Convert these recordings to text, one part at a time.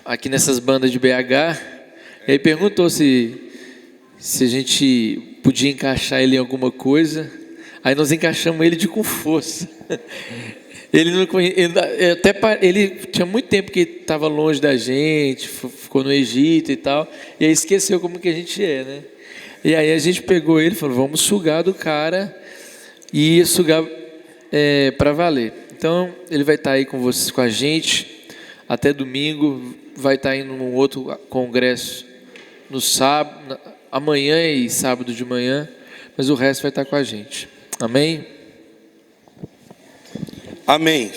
aqui nessas bandas de BH, e aí perguntou se a gente podia encaixar ele em alguma coisa. Aí nós encaixamos ele com força. Ele não ele tinha muito tempo que estava longe da gente, ficou no Egito e tal, e aí esqueceu como que a gente é, né? E aí a gente pegou ele e falou, vamos sugar do cara e sugar para valer. Então ele vai estar aí com vocês, com a gente, até domingo. Vai estar indo num outro congresso no sábado, amanhã e sábado de manhã, mas o resto vai estar com a gente. Amém? Amém.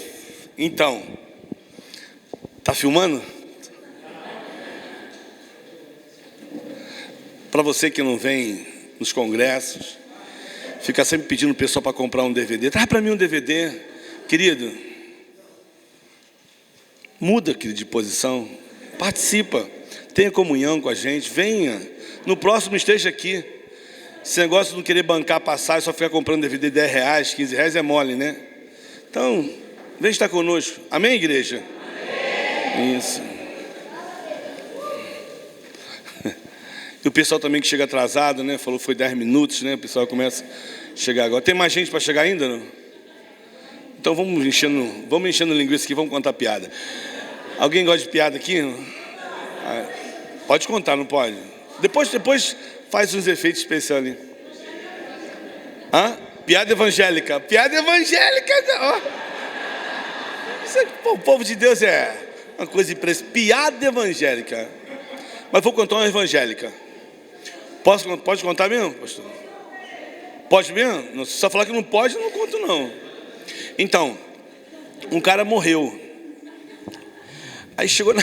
Então, tá filmando? Para você que não vem nos congressos, fica sempre pedindo o pessoal para comprar um DVD. Traz para mim um DVD, querido. Muda, querido, de posição. Participa. Tenha comunhão com a gente. Venha. No próximo esteja aqui. Esse negócio de não querer bancar passagem, só ficar comprando DVD de 10 reais, 15 reais é mole, né? Então, vem estar conosco. Amém, igreja? Amém. Isso. E o pessoal também que chega atrasado, né? Falou que foi 10 minutos, né? O pessoal começa a chegar agora. Tem mais gente para chegar ainda, não? Então vamos enchendo linguiça aqui, vamos contar piada. Alguém gosta de piada aqui? Pode contar, não pode? Depois faz uns efeitos especiais ali. Piada evangélica. Piada evangélica. O povo de Deus é uma coisa impressionante. Piada evangélica. Mas vou contar uma evangélica. Pode contar mesmo, pastor? Pode mesmo? Se só falar que não pode, eu não conto não. Então, um cara morreu. Aí chegou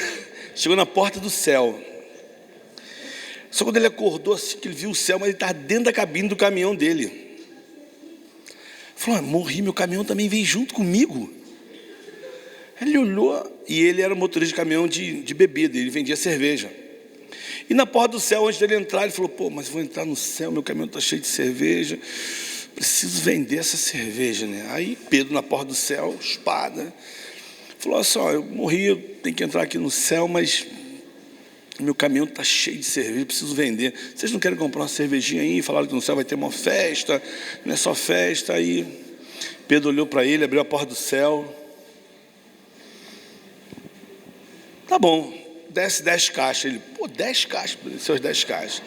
na porta do céu. Só quando ele acordou assim, que ele viu o céu, mas ele estava dentro da cabine do caminhão dele. Falou, morri, meu caminhão também veio junto comigo. Ele olhou, e ele era motorista de caminhão de bebida, ele vendia cerveja. E na porta do céu, antes dele entrar, ele falou, mas vou entrar no céu, meu caminhão está cheio de cerveja, preciso vender essa cerveja, né? Aí Pedro na porta do céu, espada, falou, olha só, eu morri, eu tenho que entrar aqui no céu, mas meu caminhão está cheio de cerveja, preciso vender. Vocês não querem comprar uma cervejinha aí? Falaram que no céu vai ter uma festa, não é só festa. Aí Pedro olhou para ele, abriu a porta do céu. Tá bom, desce 10 caixas. Ele, 10 caixas, seus 10 caixas.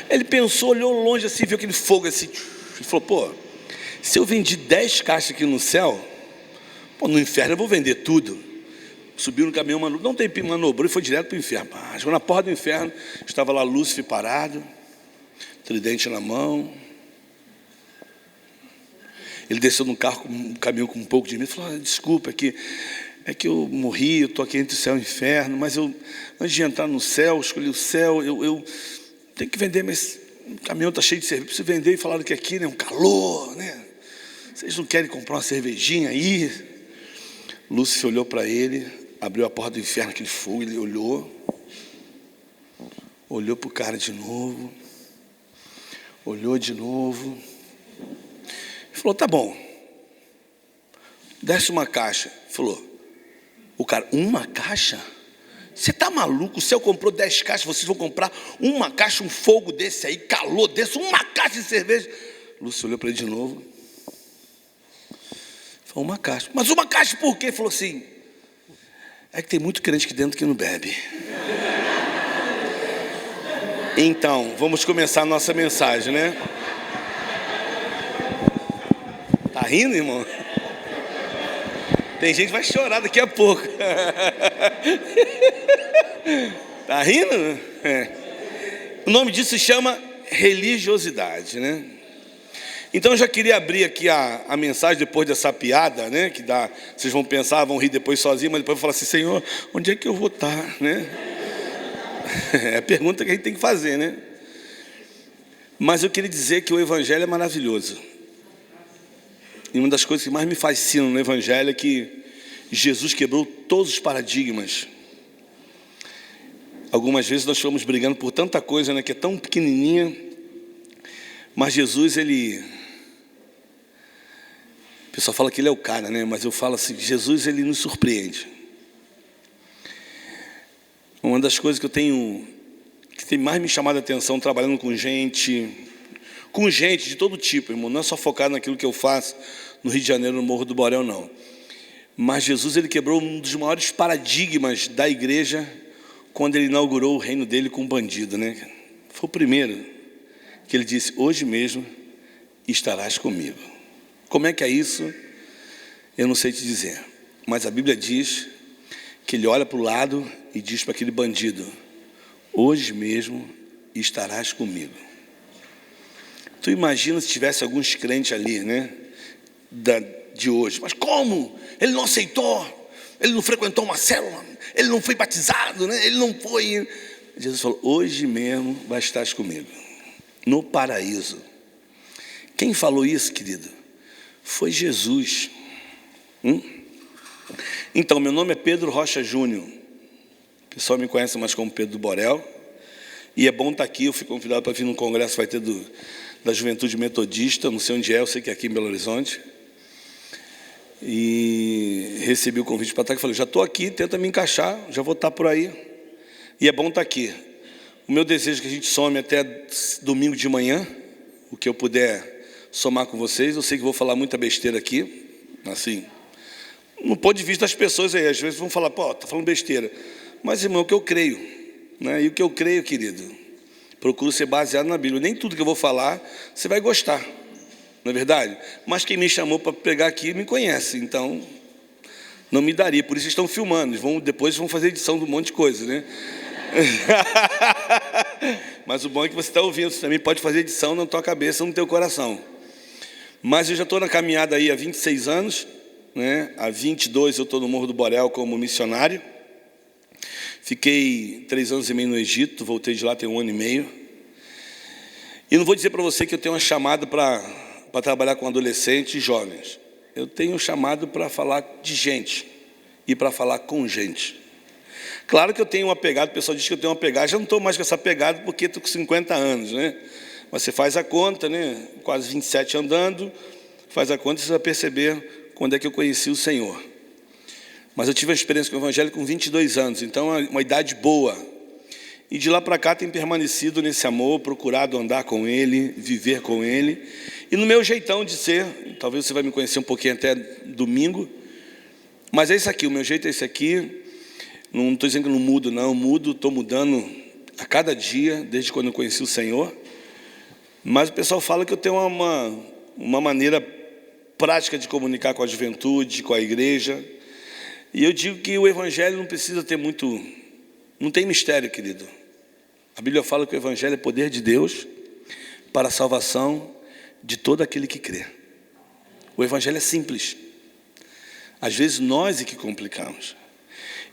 Ele pensou, olhou longe assim, viu aquele fogo assim. Ele falou, se eu vendi 10 caixas aqui no céu, no inferno eu vou vender tudo. Subiu no caminhão, não tem manobrou e foi direto para o inferno. Chegou na porta do inferno, estava lá Lúcifer parado, tridente na mão. Ele desceu no caminhão com um pouco de medo, falou, desculpa, é que eu morri, eu estou aqui entre o céu e o inferno, mas antes de entrar no céu, escolhi o céu, eu tenho que vender, mas o caminhão está cheio de cerveja, preciso vender. E falaram que aqui é um calor, né? Vocês não querem comprar uma cervejinha aí? Lúcifer olhou para ele, abriu a porta do inferno, aquele fogo, ele olhou para o cara de novo, olhou de novo, e falou, tá bom, desce uma caixa. Falou, o cara, uma caixa? Você está maluco? O céu comprou 10 caixas, vocês vão comprar uma caixa, um fogo desse aí, calor desse, uma caixa de cerveja? Lúcifer olhou para ele de novo, falou, uma caixa. Mas uma caixa por quê? Ele falou assim, é que tem muito crente aqui dentro que não bebe. Então, vamos começar a nossa mensagem, né? Tá rindo, irmão? Tem gente que vai chorar daqui a pouco. Tá rindo? O nome disso se chama religiosidade, né? Então eu já queria abrir aqui a mensagem depois dessa piada, né? Que dá, vocês vão pensar, vão rir depois sozinhos, mas depois vão falar assim, Senhor, onde é que eu vou estar, né? É a pergunta que a gente tem que fazer, né? Mas eu queria dizer que o Evangelho é maravilhoso. E uma das coisas que mais me fascinam no Evangelho é que Jesus quebrou todos os paradigmas. Algumas vezes nós estamos brigando por tanta coisa, né? Que é tão pequenininha. Mas Jesus, o pessoal fala que ele é o cara, né? Mas eu falo assim, Jesus, ele nos surpreende. Uma das coisas que tem mais me chamado a atenção trabalhando com gente de todo tipo, irmão, não é só focar naquilo que eu faço no Rio de Janeiro, no Morro do Borel, não. Mas Jesus, ele quebrou um dos maiores paradigmas da igreja quando ele inaugurou o reino dele com um bandido, né? Foi o primeiro que ele disse: hoje mesmo estarás comigo. Como é que é isso? Eu não sei te dizer, mas a Bíblia diz que ele olha para o lado e diz para aquele bandido: hoje mesmo estarás comigo. Tu imagina se tivesse alguns crentes ali, né, de hoje: mas como? Ele não aceitou, ele não frequentou uma célula, ele não foi batizado, né? Ele não foi. Jesus falou: hoje mesmo vai estar comigo, no paraíso. Quem falou isso, querido? Foi Jesus. Então, meu nome é Pedro Rocha Júnior. O pessoal me conhece mais como Pedro do Borel. E é bom estar aqui. Eu fui convidado para vir num congresso que vai ter da Juventude Metodista. Não sei onde é, eu sei que é aqui em Belo Horizonte. E recebi o convite para estar aqui. Falei: já estou aqui, tenta me encaixar, já vou estar por aí. E é bom estar aqui. O meu desejo é que a gente some até domingo de manhã, o que eu puder somar com vocês. Eu sei que vou falar muita besteira aqui, assim, no ponto de vista das pessoas aí, às vezes vão falar: pô, está falando besteira. Mas, irmão, o que eu creio, né? E o que eu creio, querido, procuro ser baseado na Bíblia. Nem tudo que eu vou falar você vai gostar, não é verdade? Mas quem me chamou para pregar aqui me conhece, então não me daria. Por isso estão filmando, depois vão fazer edição de um monte de coisa, né? Mas o bom é que você está ouvindo, você também pode fazer edição na tua cabeça, no teu coração. Mas eu já estou na caminhada aí há 26 anos, né? Há 22 eu estou no Morro do Borel como missionário. Fiquei 3 anos e meio no Egito, voltei de lá tem 1 ano e meio. E não vou dizer para você que eu tenho uma chamada para trabalhar com adolescentes e jovens. Eu tenho um chamado para falar de gente e para falar com gente. Claro que eu tenho uma pegada, o pessoal diz que eu tenho uma pegada, já não estou mais com essa pegada porque estou com 50 anos, né? Mas você faz a conta, né? Quase 27 andando, faz a conta e você vai perceber quando é que eu conheci o Senhor. Mas eu tive uma experiência com o Evangelho com 22 anos, então é uma idade boa. E de lá para cá tenho permanecido nesse amor, procurado andar com Ele, viver com Ele. E no meu jeitão de ser, talvez você vai me conhecer um pouquinho até domingo, mas é isso aqui, o meu jeito é esse aqui. Não estou dizendo que não mudo, não, mudo, estou mudando a cada dia, desde quando eu conheci o Senhor. Mas o pessoal fala que eu tenho uma maneira prática de comunicar com a juventude, com a igreja. E eu digo que o Evangelho não precisa ter muito, não tem mistério, querido. A Bíblia fala que o Evangelho é poder de Deus para a salvação de todo aquele que crê. O Evangelho é simples. Às vezes nós é que complicamos.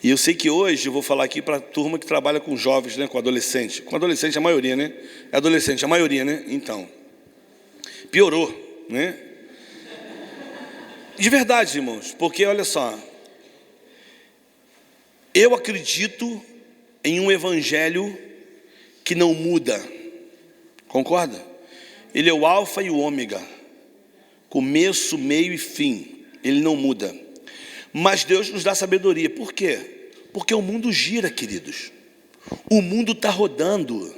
E eu sei que hoje eu vou falar aqui para a turma que trabalha com jovens, né, com adolescente. Com adolescente a maioria, né? É adolescente a maioria, né? Então, piorou, né? De verdade, irmãos, porque olha só, eu acredito em um evangelho que não muda, concorda? Ele é o alfa e o ômega, começo, meio e fim, ele não muda. Mas Deus nos dá sabedoria, por quê? Porque o mundo gira, queridos, o mundo está rodando.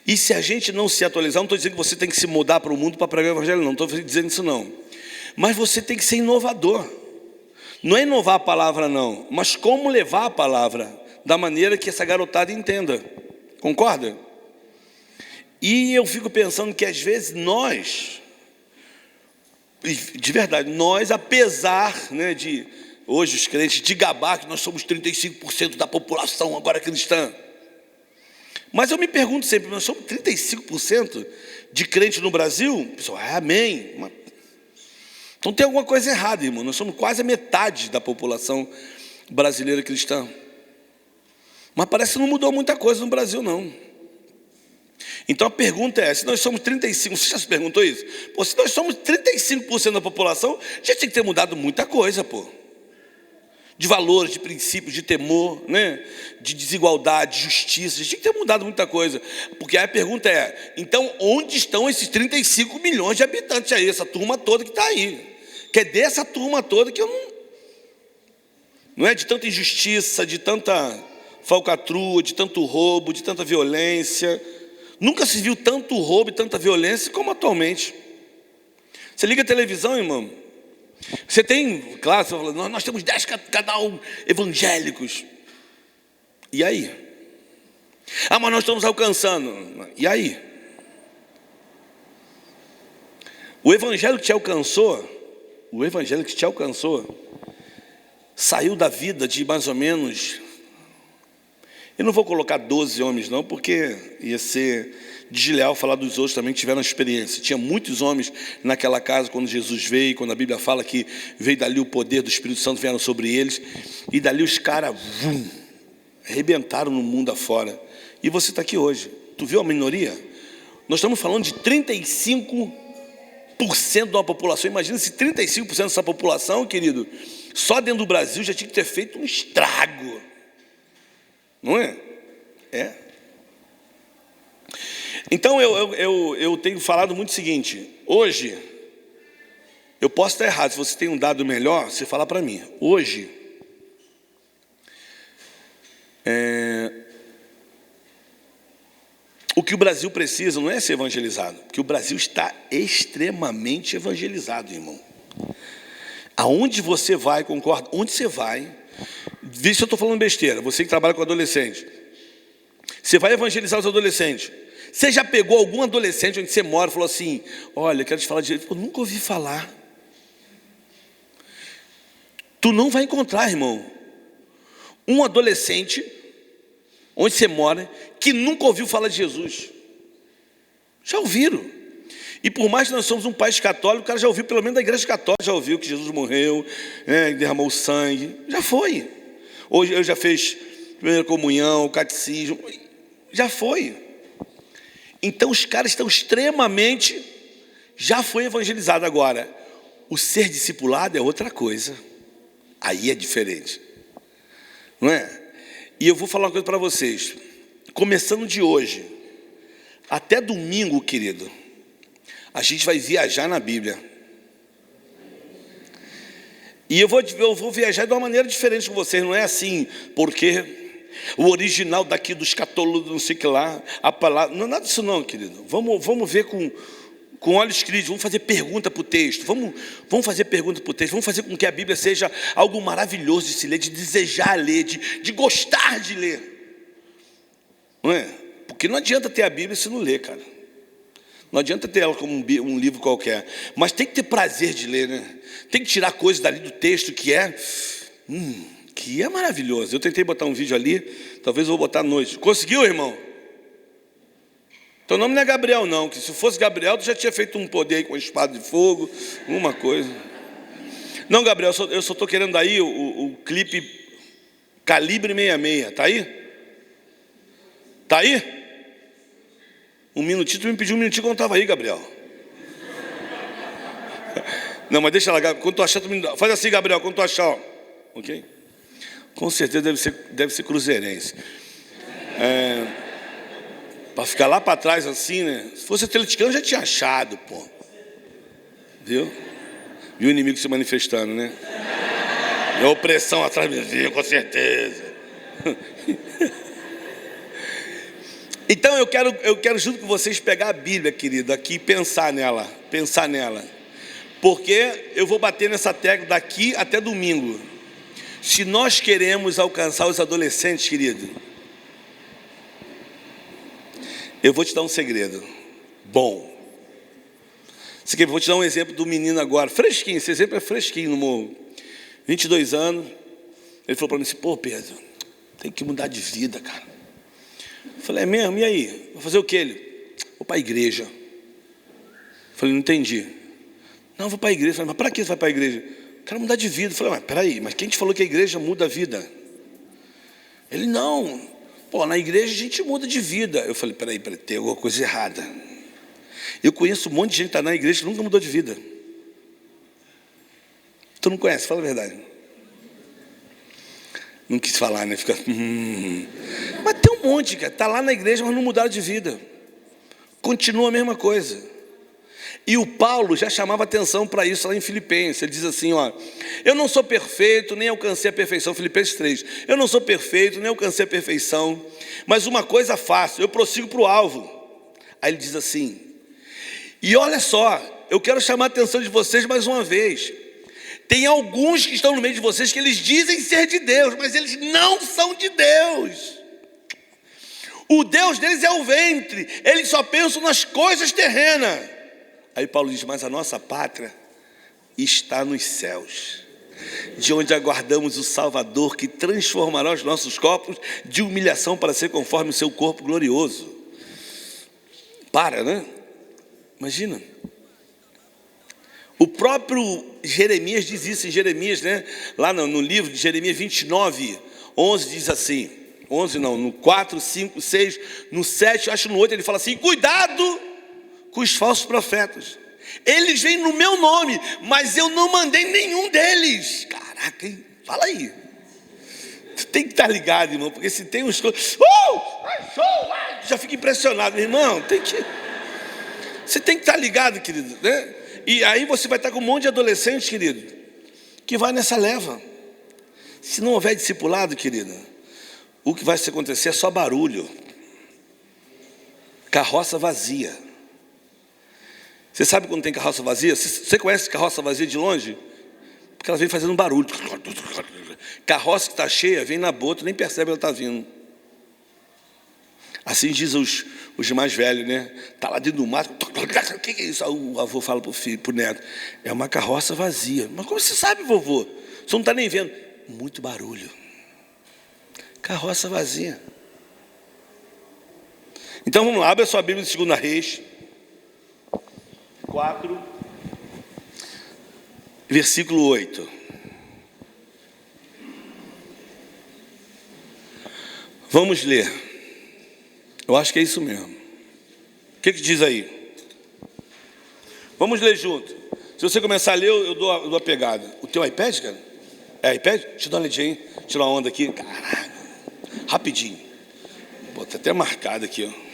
E se a gente não se atualizar, não estou dizendo que você tem que se mudar para o mundo para pregar o evangelho, não estou dizendo isso não. Mas você tem que ser inovador. Não é inovar a palavra não, mas como levar a palavra da maneira que essa garotada entenda. Concorda? E eu fico pensando que às vezes nós, de verdade, nós, apesar, né, de hoje os crentes de gabar que nós somos 35% da população agora cristã, mas eu me pergunto sempre, nós somos 35% de crente no Brasil? Pessoal, amém. Então tem alguma coisa errada, irmão. Nós somos quase a metade da população brasileira cristã. Mas parece que não mudou muita coisa no Brasil, não. Então a pergunta é, se nós somos 35%, você já se perguntou isso? Pô, se nós somos 35% da população, já tinha que ter mudado muita coisa, pô. De valores, de princípios, de temor, né? De desigualdade, de justiça, já tinha que ter mudado muita coisa. Porque aí a pergunta é, então onde estão esses 35 milhões de habitantes aí, essa turma toda que está aí? Que é dessa turma toda que eu não é de tanta injustiça, de tanta falcatrua, de tanto roubo, de tanta violência. Nunca se viu tanto roubo e tanta violência como atualmente. Você liga a televisão, irmão, você tem, claro, você fala, nós temos 10 canais evangélicos. E aí? Ah, mas nós estamos alcançando. E aí? O evangelho que te alcançou, saiu da vida de mais ou menos, eu não vou colocar 12 homens não, porque ia ser desleal falar dos outros também que tiveram experiência. Tinha muitos homens naquela casa quando Jesus veio, quando a Bíblia fala que veio dali o poder do Espírito Santo vieram sobre eles, e dali os caras arrebentaram no mundo afora. E você está aqui hoje. Tu viu a minoria? Nós estamos falando de 35% da população. Imagina se 35% dessa população, querido, só dentro do Brasil já tinha que ter feito um estrago. Não é? É. Então eu tenho falado muito o seguinte: hoje, eu posso estar errado, se você tem um dado melhor, você fala para mim. Hoje, o que o Brasil precisa não é ser evangelizado, porque o Brasil está extremamente evangelizado, irmão. Aonde você vai, concorda? Onde você vai, vê se eu estou falando besteira, você que trabalha com adolescente, você vai evangelizar os adolescentes. Você já pegou algum adolescente onde você mora e falou assim: olha, eu quero te falar de jeito, eu nunca ouvi falar. Tu não vai encontrar, irmão, um adolescente onde você mora que nunca ouviu falar de Jesus. Já ouviram. E por mais que nós somos um país católico, o cara já ouviu, pelo menos da igreja católica, já ouviu que Jesus morreu, derramou sangue, já foi. Hoje eu já fez primeira comunhão, catecismo, já foi. Então os caras estão extremamente, já foi evangelizado. Agora, o ser discipulado é outra coisa. Aí é diferente, não é? E eu vou falar uma coisa para vocês. Começando de hoje, até domingo, querido, a gente vai viajar na Bíblia. E eu vou viajar de uma maneira diferente com vocês. Não é assim, porque o original daqui dos católicos, não sei o que lá, a palavra, não é nada disso não, querido. Vamos ver com olhos críticos, vamos fazer pergunta para o texto, vamos fazer pergunta para o texto, vamos fazer com que a Bíblia seja algo maravilhoso de se ler, de desejar ler, de gostar de ler. Não é? Porque não adianta ter a Bíblia se não ler, cara. Não adianta ter ela como um livro qualquer, mas tem que ter prazer de ler, né? Tem que tirar coisas dali do texto que é maravilhoso. Eu tentei botar um vídeo ali, talvez eu vou botar à noite. Conseguiu, irmão? Teu nome não é Gabriel não, que se fosse Gabriel, tu já tinha feito um poder aí com espada de fogo, uma coisa. Não, Gabriel, eu só estou querendo aí o clipe Calibre 66, tá aí? Tá aí? Um minutinho, tu me pediu um minutinho quando eu estava aí, Gabriel. Não, mas deixa lá, quando tu achar, faz assim, Gabriel, quando tu achar, ó. Ok? Com certeza deve ser cruzeirense. Para ficar lá para trás assim, né? Se fosse atleticano, já tinha achado, pô. Viu? Viu o inimigo se manifestando, né? E a opressão atrás de mim, com certeza. Então eu quero junto com vocês pegar a Bíblia, querido, aqui e pensar nela. Porque eu vou bater nessa tecla daqui até domingo. Se nós queremos alcançar os adolescentes, querido, eu vou te dar um segredo bom. Vou te dar um exemplo do menino agora, fresquinho, esse exemplo é fresquinho no morro. 22 anos, ele falou para mim assim: pô, Pedro, tem que mudar de vida, cara. Eu falei: é mesmo? E aí? Vou fazer o que? Ele: vou para a igreja. Eu falei: não entendi. Não, vou para a igreja. Eu falei: mas para que você vai para a igreja? Quero mudar de vida. Eu falei: mas peraí, mas quem te falou que a igreja muda a vida? Ele: não, pô, na igreja a gente muda de vida. Eu falei: peraí, tem alguma coisa errada. Eu conheço um monte de gente que está na igreja que nunca mudou de vida. Tu não conhece? Fala a verdade. Não quis falar, né? Fica... Mas tem um monte, cara. Está lá na igreja, mas não mudaram de vida. Continua a mesma coisa. E o Paulo já chamava atenção para isso lá em Filipenses. Ele diz assim, ó: eu não sou perfeito, nem alcancei a perfeição. Filipenses 3. Eu não sou perfeito, nem alcancei a perfeição, mas uma coisa faço, eu prossigo para o alvo. Aí ele diz assim, e olha só, eu quero chamar a atenção de vocês mais uma vez. Tem alguns que estão no meio de vocês que eles dizem ser de Deus, mas eles não são de Deus. O Deus deles é o ventre, eles só pensam nas coisas terrenas. Aí Paulo diz, mas a nossa pátria está nos céus, de onde aguardamos o Salvador, que transformará os nossos corpos de humilhação para ser conforme o seu corpo glorioso. Né? Imagina. O próprio Jeremias diz isso em Jeremias, né? Lá no livro de Jeremias 29, 11 diz assim, 11 não, no 4, 5, 6, no 7, acho no 8, ele fala assim, cuidado com os falsos profetas. Eles vêm no meu nome, mas eu não mandei nenhum deles. Caraca, hein? Fala aí. Tu tem que estar ligado, irmão, porque se tem uns... já fica impressionado, irmão, você tem que estar ligado, querido, né? E aí você vai estar com um monte de adolescentes, querido, que vai nessa leva. Se não houver discipulado, querido, o que vai acontecer é só barulho. Carroça vazia. Você sabe quando tem carroça vazia? Você conhece carroça vazia de longe? Porque ela vem fazendo um barulho. Carroça que está cheia, vem na boa, tu nem percebe ela está vindo. Assim diz os mais velhos, né? Está lá dentro do mato. O que é isso? O avô fala para o filho, para o neto. É uma carroça vazia. Mas como você sabe, vovô? Você não está nem vendo. Muito barulho. Carroça vazia. Então vamos lá, abre a sua Bíblia de 2 Reis 4, versículo 8. Vamos ler. Eu acho que é isso mesmo. O que diz aí? Vamos ler junto. Se você começar a ler, eu dou a pegada. O teu iPad, cara? É iPad? Deixa eu dar uma olhadinha aí. Tirar uma onda aqui. Caraca. Rapidinho. Pô, tá até marcado aqui, ó.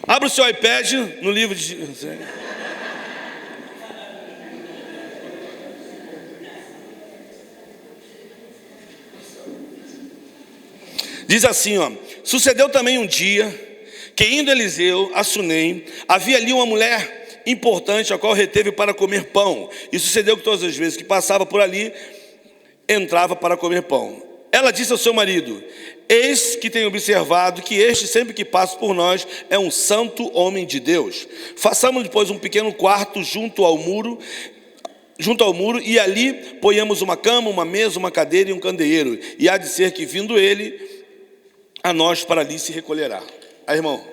Abra o seu iPad no livro de... Diz assim, ó: sucedeu também um dia que, indo Eliseu a Sunem, havia ali uma mulher importante, a qual reteve para comer pão. E sucedeu que todas as vezes que passava por ali, entrava para comer pão. Ela disse ao seu marido: eis que tenho observado que este, sempre que passa por nós, é um santo homem de Deus. Façamos depois um pequeno quarto junto ao muro, e ali ponhamos uma cama, uma mesa, uma cadeira e um candeeiro. E há de ser que, vindo ele a nós, para ali se recolherá. Aí, irmão,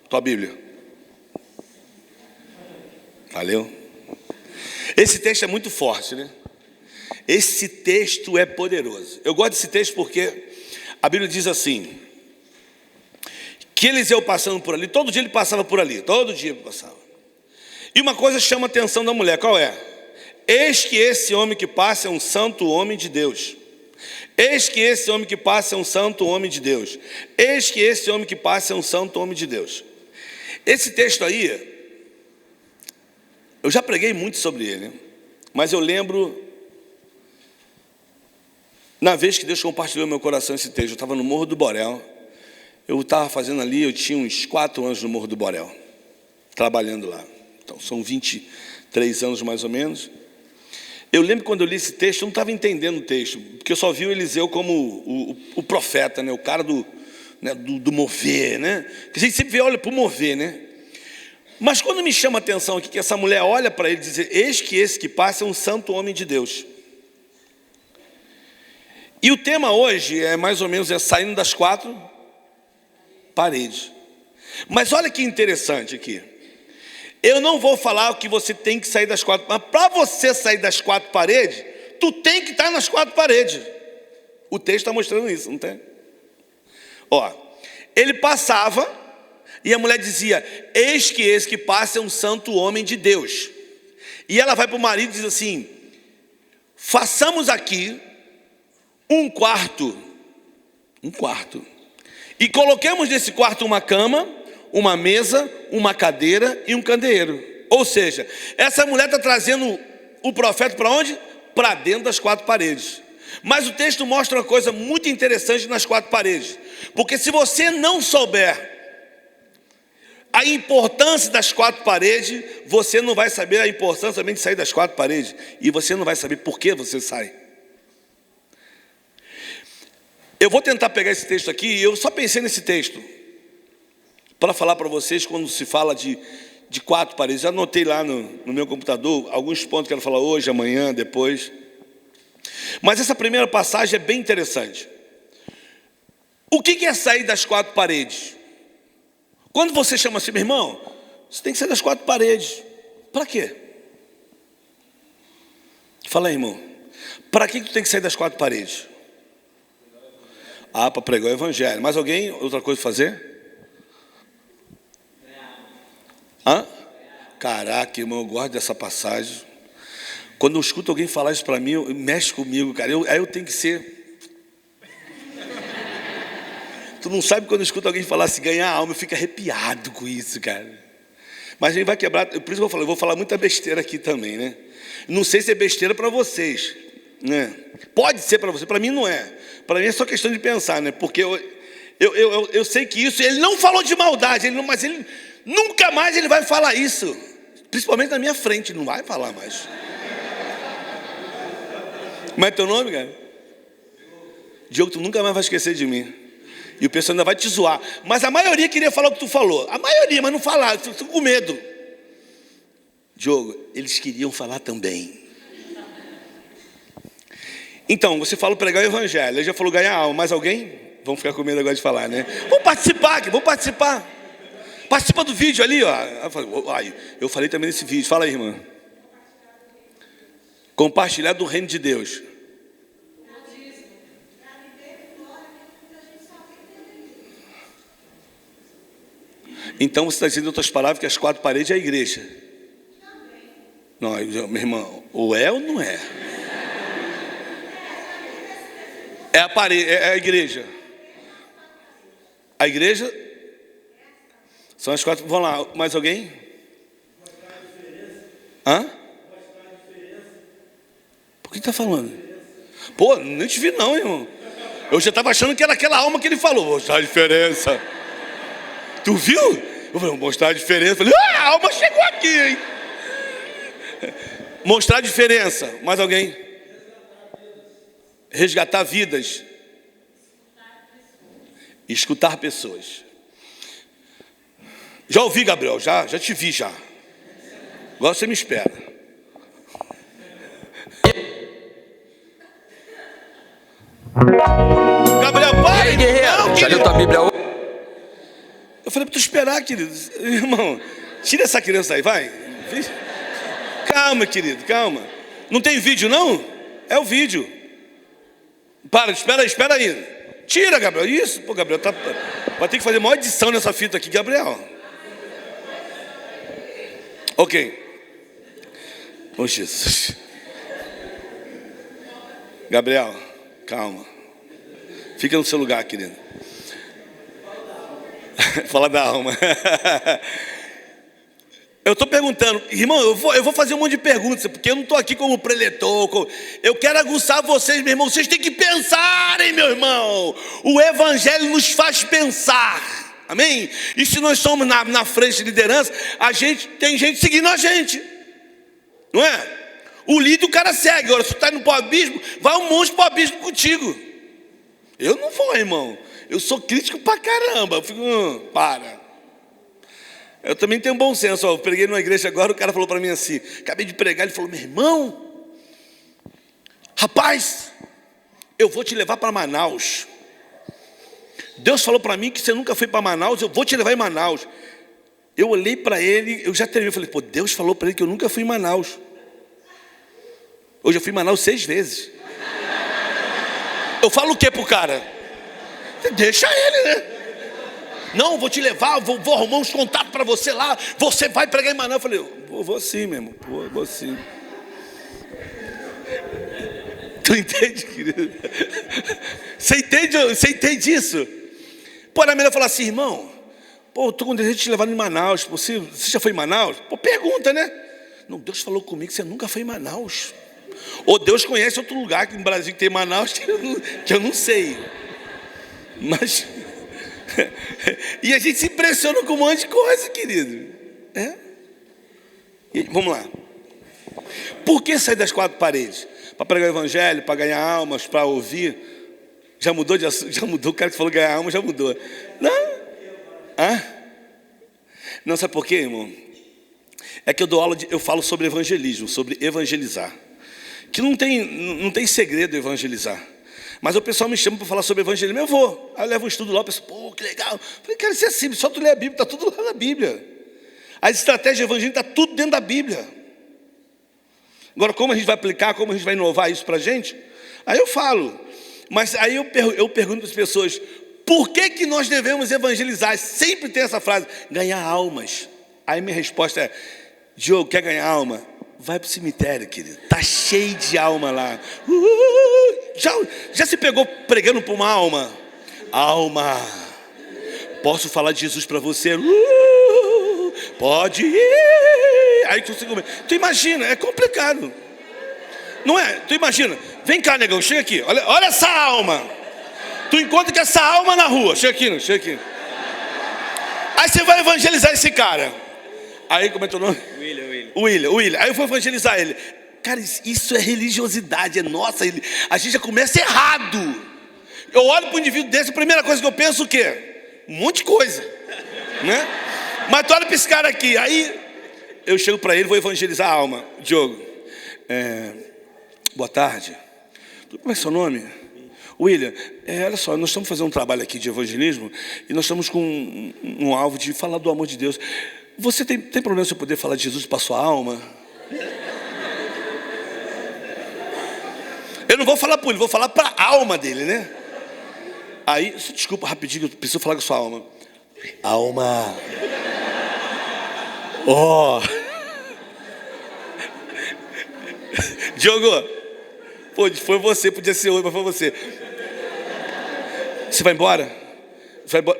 tua Bíblia. Valeu? Esse texto é muito forte, né? Esse texto é poderoso. Eu gosto desse texto porque a Bíblia diz assim, que Eliseu passando por ali, todo dia ele passava por ali, todo dia ele passava. E uma coisa chama a atenção da mulher, qual é? Eis que esse homem que passa é um santo homem de Deus. Eis que esse homem que passa é um santo homem de Deus. Eis que esse homem que passa é um santo homem de Deus. Esse texto aí, eu já preguei muito sobre ele, mas eu lembro, na vez que Deus compartilhou no meu coração esse texto, eu estava no Morro do Borel. Eu estava fazendo ali, eu tinha uns 4 anos no Morro do Borel, trabalhando lá. Então são 23 anos mais ou menos. Eu lembro quando eu li esse texto, eu não estava entendendo o texto, porque eu só vi o Eliseu como o profeta, né? O cara do mover, né? Que a gente sempre vê, olha para o mover, né? Mas quando me chama a atenção aqui, que essa mulher olha para ele e diz: eis que esse que passa é um santo homem de Deus. E o tema hoje é mais ou menos saindo das 4 paredes. Mas olha que interessante aqui. Eu não vou falar o que você tem que sair das 4, mas para você sair das 4 paredes, tu tem que estar nas 4 paredes. O texto está mostrando isso, não tem? Ó, ele passava e a mulher dizia: eis que esse que passa é um santo homem de Deus. E ela vai para o marido e diz assim: façamos aqui um quarto, e coloquemos nesse quarto uma cama, uma mesa, uma cadeira e um candeeiro. Ou seja, essa mulher está trazendo o profeta para onde? Para dentro das quatro paredes. Mas o texto mostra uma coisa muito interessante nas quatro paredes. Porque se você não souber a importância das quatro paredes, você não vai saber a importância também de sair das quatro paredes. E você não vai saber por que você sai. Eu vou tentar pegar esse texto aqui, e eu só pensei nesse texto para falar para vocês quando se fala de quatro paredes. Já anotei lá no meu computador alguns pontos que eu quero falar hoje, amanhã, depois. Mas essa primeira passagem é bem interessante. O que é sair das quatro paredes? Quando você chama assim, meu irmão, você tem que sair das quatro paredes. Para quê? Fala aí, irmão. Para que tu tem que sair das quatro paredes? Para pregar o evangelho. Mais alguém? Outra coisa para fazer? Caraca, irmão, eu gosto dessa passagem. Quando eu escuto alguém falar isso para mim, mexe comigo, cara. Aí eu tenho que ser... Tu não sabe quando eu escuto alguém falar assim, ganhar alma, eu fico arrepiado com isso, cara. Mas a gente vai quebrar, por isso que eu vou falar muita besteira aqui também, né? Não sei se é besteira para vocês, né? Pode ser para você, para mim não é. Para mim é só questão de pensar, né? Porque eu sei que isso, ele não falou de maldade, mas ele nunca mais ele vai falar isso. Principalmente na minha frente, não vai falar mais. Como é teu nome, cara? Diogo, tu nunca mais vai esquecer de mim. E o pessoal ainda vai te zoar. Mas a maioria queria falar o que tu falou. A maioria, mas não falaram, estou com medo. Diogo, eles queriam falar também. Então, você falou pregar o evangelho. Ele já falou ganhar alma. Mais alguém? Vamos ficar com medo agora de falar, né? Vamos participar aqui, vamos participar. Participa do vídeo ali, ó. Eu falei também nesse vídeo. Fala aí, irmã. Compartilhar do reino de Deus. Então você está dizendo em outras palavras que as quatro paredes é a igreja. Não, meu irmão, ou é ou não é? É a parede, é a igreja. A igreja são as quatro. Vamos lá, mais alguém? Por que está falando? Pô, nem te vi não, irmão. Eu já estava achando que era aquela alma que ele falou. Mostrar a diferença. Tu viu? Eu falei, mostrar a diferença. Eu falei, a alma chegou aqui, hein? Mostrar a diferença. Mais alguém? Resgatar vidas. Escutar pessoas. Já ouvi, Gabriel, já te vi já. Agora você me espera. Gabriel, para! E aí, guerreiro? Não, já leu tua Bíblia hoje? Eu falei para tu esperar, querido. Irmão, tira essa criança aí, vai. Calma, querido, calma. Não tem vídeo, não? É o vídeo. Para, espera aí. Tira, Gabriel. Isso, pô, Gabriel, vai ter que fazer maior edição nessa fita aqui, Gabriel. Ok. Oh, Jesus. Gabriel, calma. Fica no seu lugar, querido. Fala da alma. Eu estou perguntando, irmão, eu vou fazer um monte de perguntas, porque eu não estou aqui como preletor. Eu quero aguçar vocês, meu irmão. Vocês têm que pensarem, meu irmão. O evangelho nos faz pensar. Amém? E se nós somos na frente de liderança, tem gente seguindo a gente. Não é? O líder o cara segue. Agora, se tu está indo para o abismo, vai um monte para o abismo contigo. Eu não vou, irmão. Eu sou crítico pra caramba. Eu fico, para. Eu também tenho bom senso. Eu preguei numa igreja agora, o cara falou para mim assim, acabei de pregar, ele falou, meu irmão, rapaz, eu vou te levar para Manaus. Deus falou para mim que você nunca foi para Manaus, eu vou te levar em Manaus. Eu olhei para ele, eu já terminei, eu falei, pô, Deus falou para ele que eu nunca fui em Manaus. Hoje eu fui em Manaus 6 vezes. Eu falo o que pro cara? Deixa ele, né? Não, vou te levar, vou arrumar uns contatos para você lá. Você vai pregar em Manaus. Eu falei, vou sim, meu irmão. Vou sim. Tu entende, querido? Você entende isso? Pô, era melhor falar assim, irmão. Pô, eu estou com desejo de te levar em Manaus. Você já foi em Manaus? Pô, pergunta, né? Não, Deus falou comigo que você nunca foi em Manaus. Ou Deus conhece outro lugar aqui no Brasil que tem Manaus que eu não sei. Mas... e a gente se impressiona com um monte de coisa, querido. E, vamos lá. Por que sair das quatro paredes? Para pregar o evangelho, para ganhar almas, para ouvir? Já mudou de assunto? Já mudou, o cara que falou ganhar alma já mudou. Não. Não, sabe por quê, irmão? É que eu dou aula, eu falo sobre evangelismo, sobre evangelizar. Que não tem segredo evangelizar. Mas o pessoal me chama para falar sobre evangelismo, eu vou. Aí eu levo um estudo lá, eu penso, pô, que legal. Eu falei, cara, isso é simples, só tu ler a Bíblia, está tudo lá na Bíblia. As estratégias de evangelismo está tudo dentro da Bíblia. Agora, como a gente vai aplicar, como a gente vai inovar isso para a gente? Aí eu falo. Mas aí eu pergunto para as pessoas, por que nós devemos evangelizar? Sempre tem essa frase, ganhar almas. Aí minha resposta é, Diogo, quer ganhar alma? Vai para o cemitério, querido. Está cheio de alma lá. Já se pegou pregando para uma alma? Alma, posso falar de Jesus para você? Pode ir. Aí tu imagina, é complicado. Não é? Tu imagina, vem cá, negão, chega aqui. Olha essa alma. Tu encontra com essa alma na rua. Chega aqui. Aí você vai evangelizar esse cara. Aí, como é teu nome? William. Aí eu vou evangelizar ele. Cara, isso é religiosidade, é nossa. A gente já começa errado. Eu olho para o indivíduo desse, a primeira coisa que eu penso o quê? Um monte de coisa, né? Mas tu olha para esse cara aqui. Aí eu chego para ele, vou evangelizar a alma. Diogo, boa tarde. Como é seu nome? William, olha só, nós estamos fazendo um trabalho aqui de evangelismo e nós estamos com um alvo de falar do amor de Deus. Você tem problema se eu poder falar de Jesus para sua alma? Eu não vou falar para ele, vou falar para a alma dele, né? Aí, desculpa rapidinho, eu preciso falar com a sua alma. Alma. Ó. Diogo, pô, foi você, podia ser hoje, mas foi você. Você vai embora?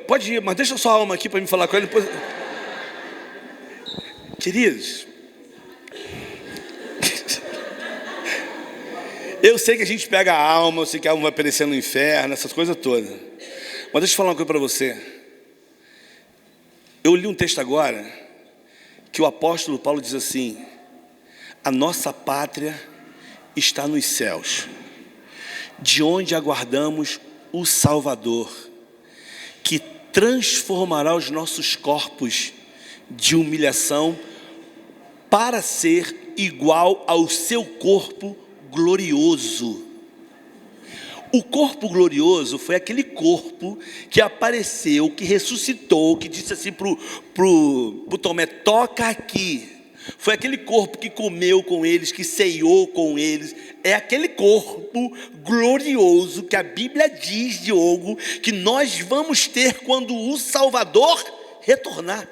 Pode ir, mas deixa a sua alma aqui para me falar com ele depois. Queridos, eu sei que a gente pega a alma, eu sei que a alma vai perecer no inferno, essas coisas todas. Mas deixa eu falar uma coisa para você. Eu li um texto agora, que o apóstolo Paulo diz assim, a nossa pátria está nos céus, de onde aguardamos o Salvador, que transformará os nossos corpos de humilhação para ser igual ao seu corpo glorioso. O corpo glorioso foi aquele corpo que apareceu, que ressuscitou, que disse assim pro Tomé, toca aqui. Foi aquele corpo que comeu com eles, que ceiou com eles. É aquele corpo glorioso que a Bíblia diz, Diogo, que nós vamos ter quando o Salvador retornar.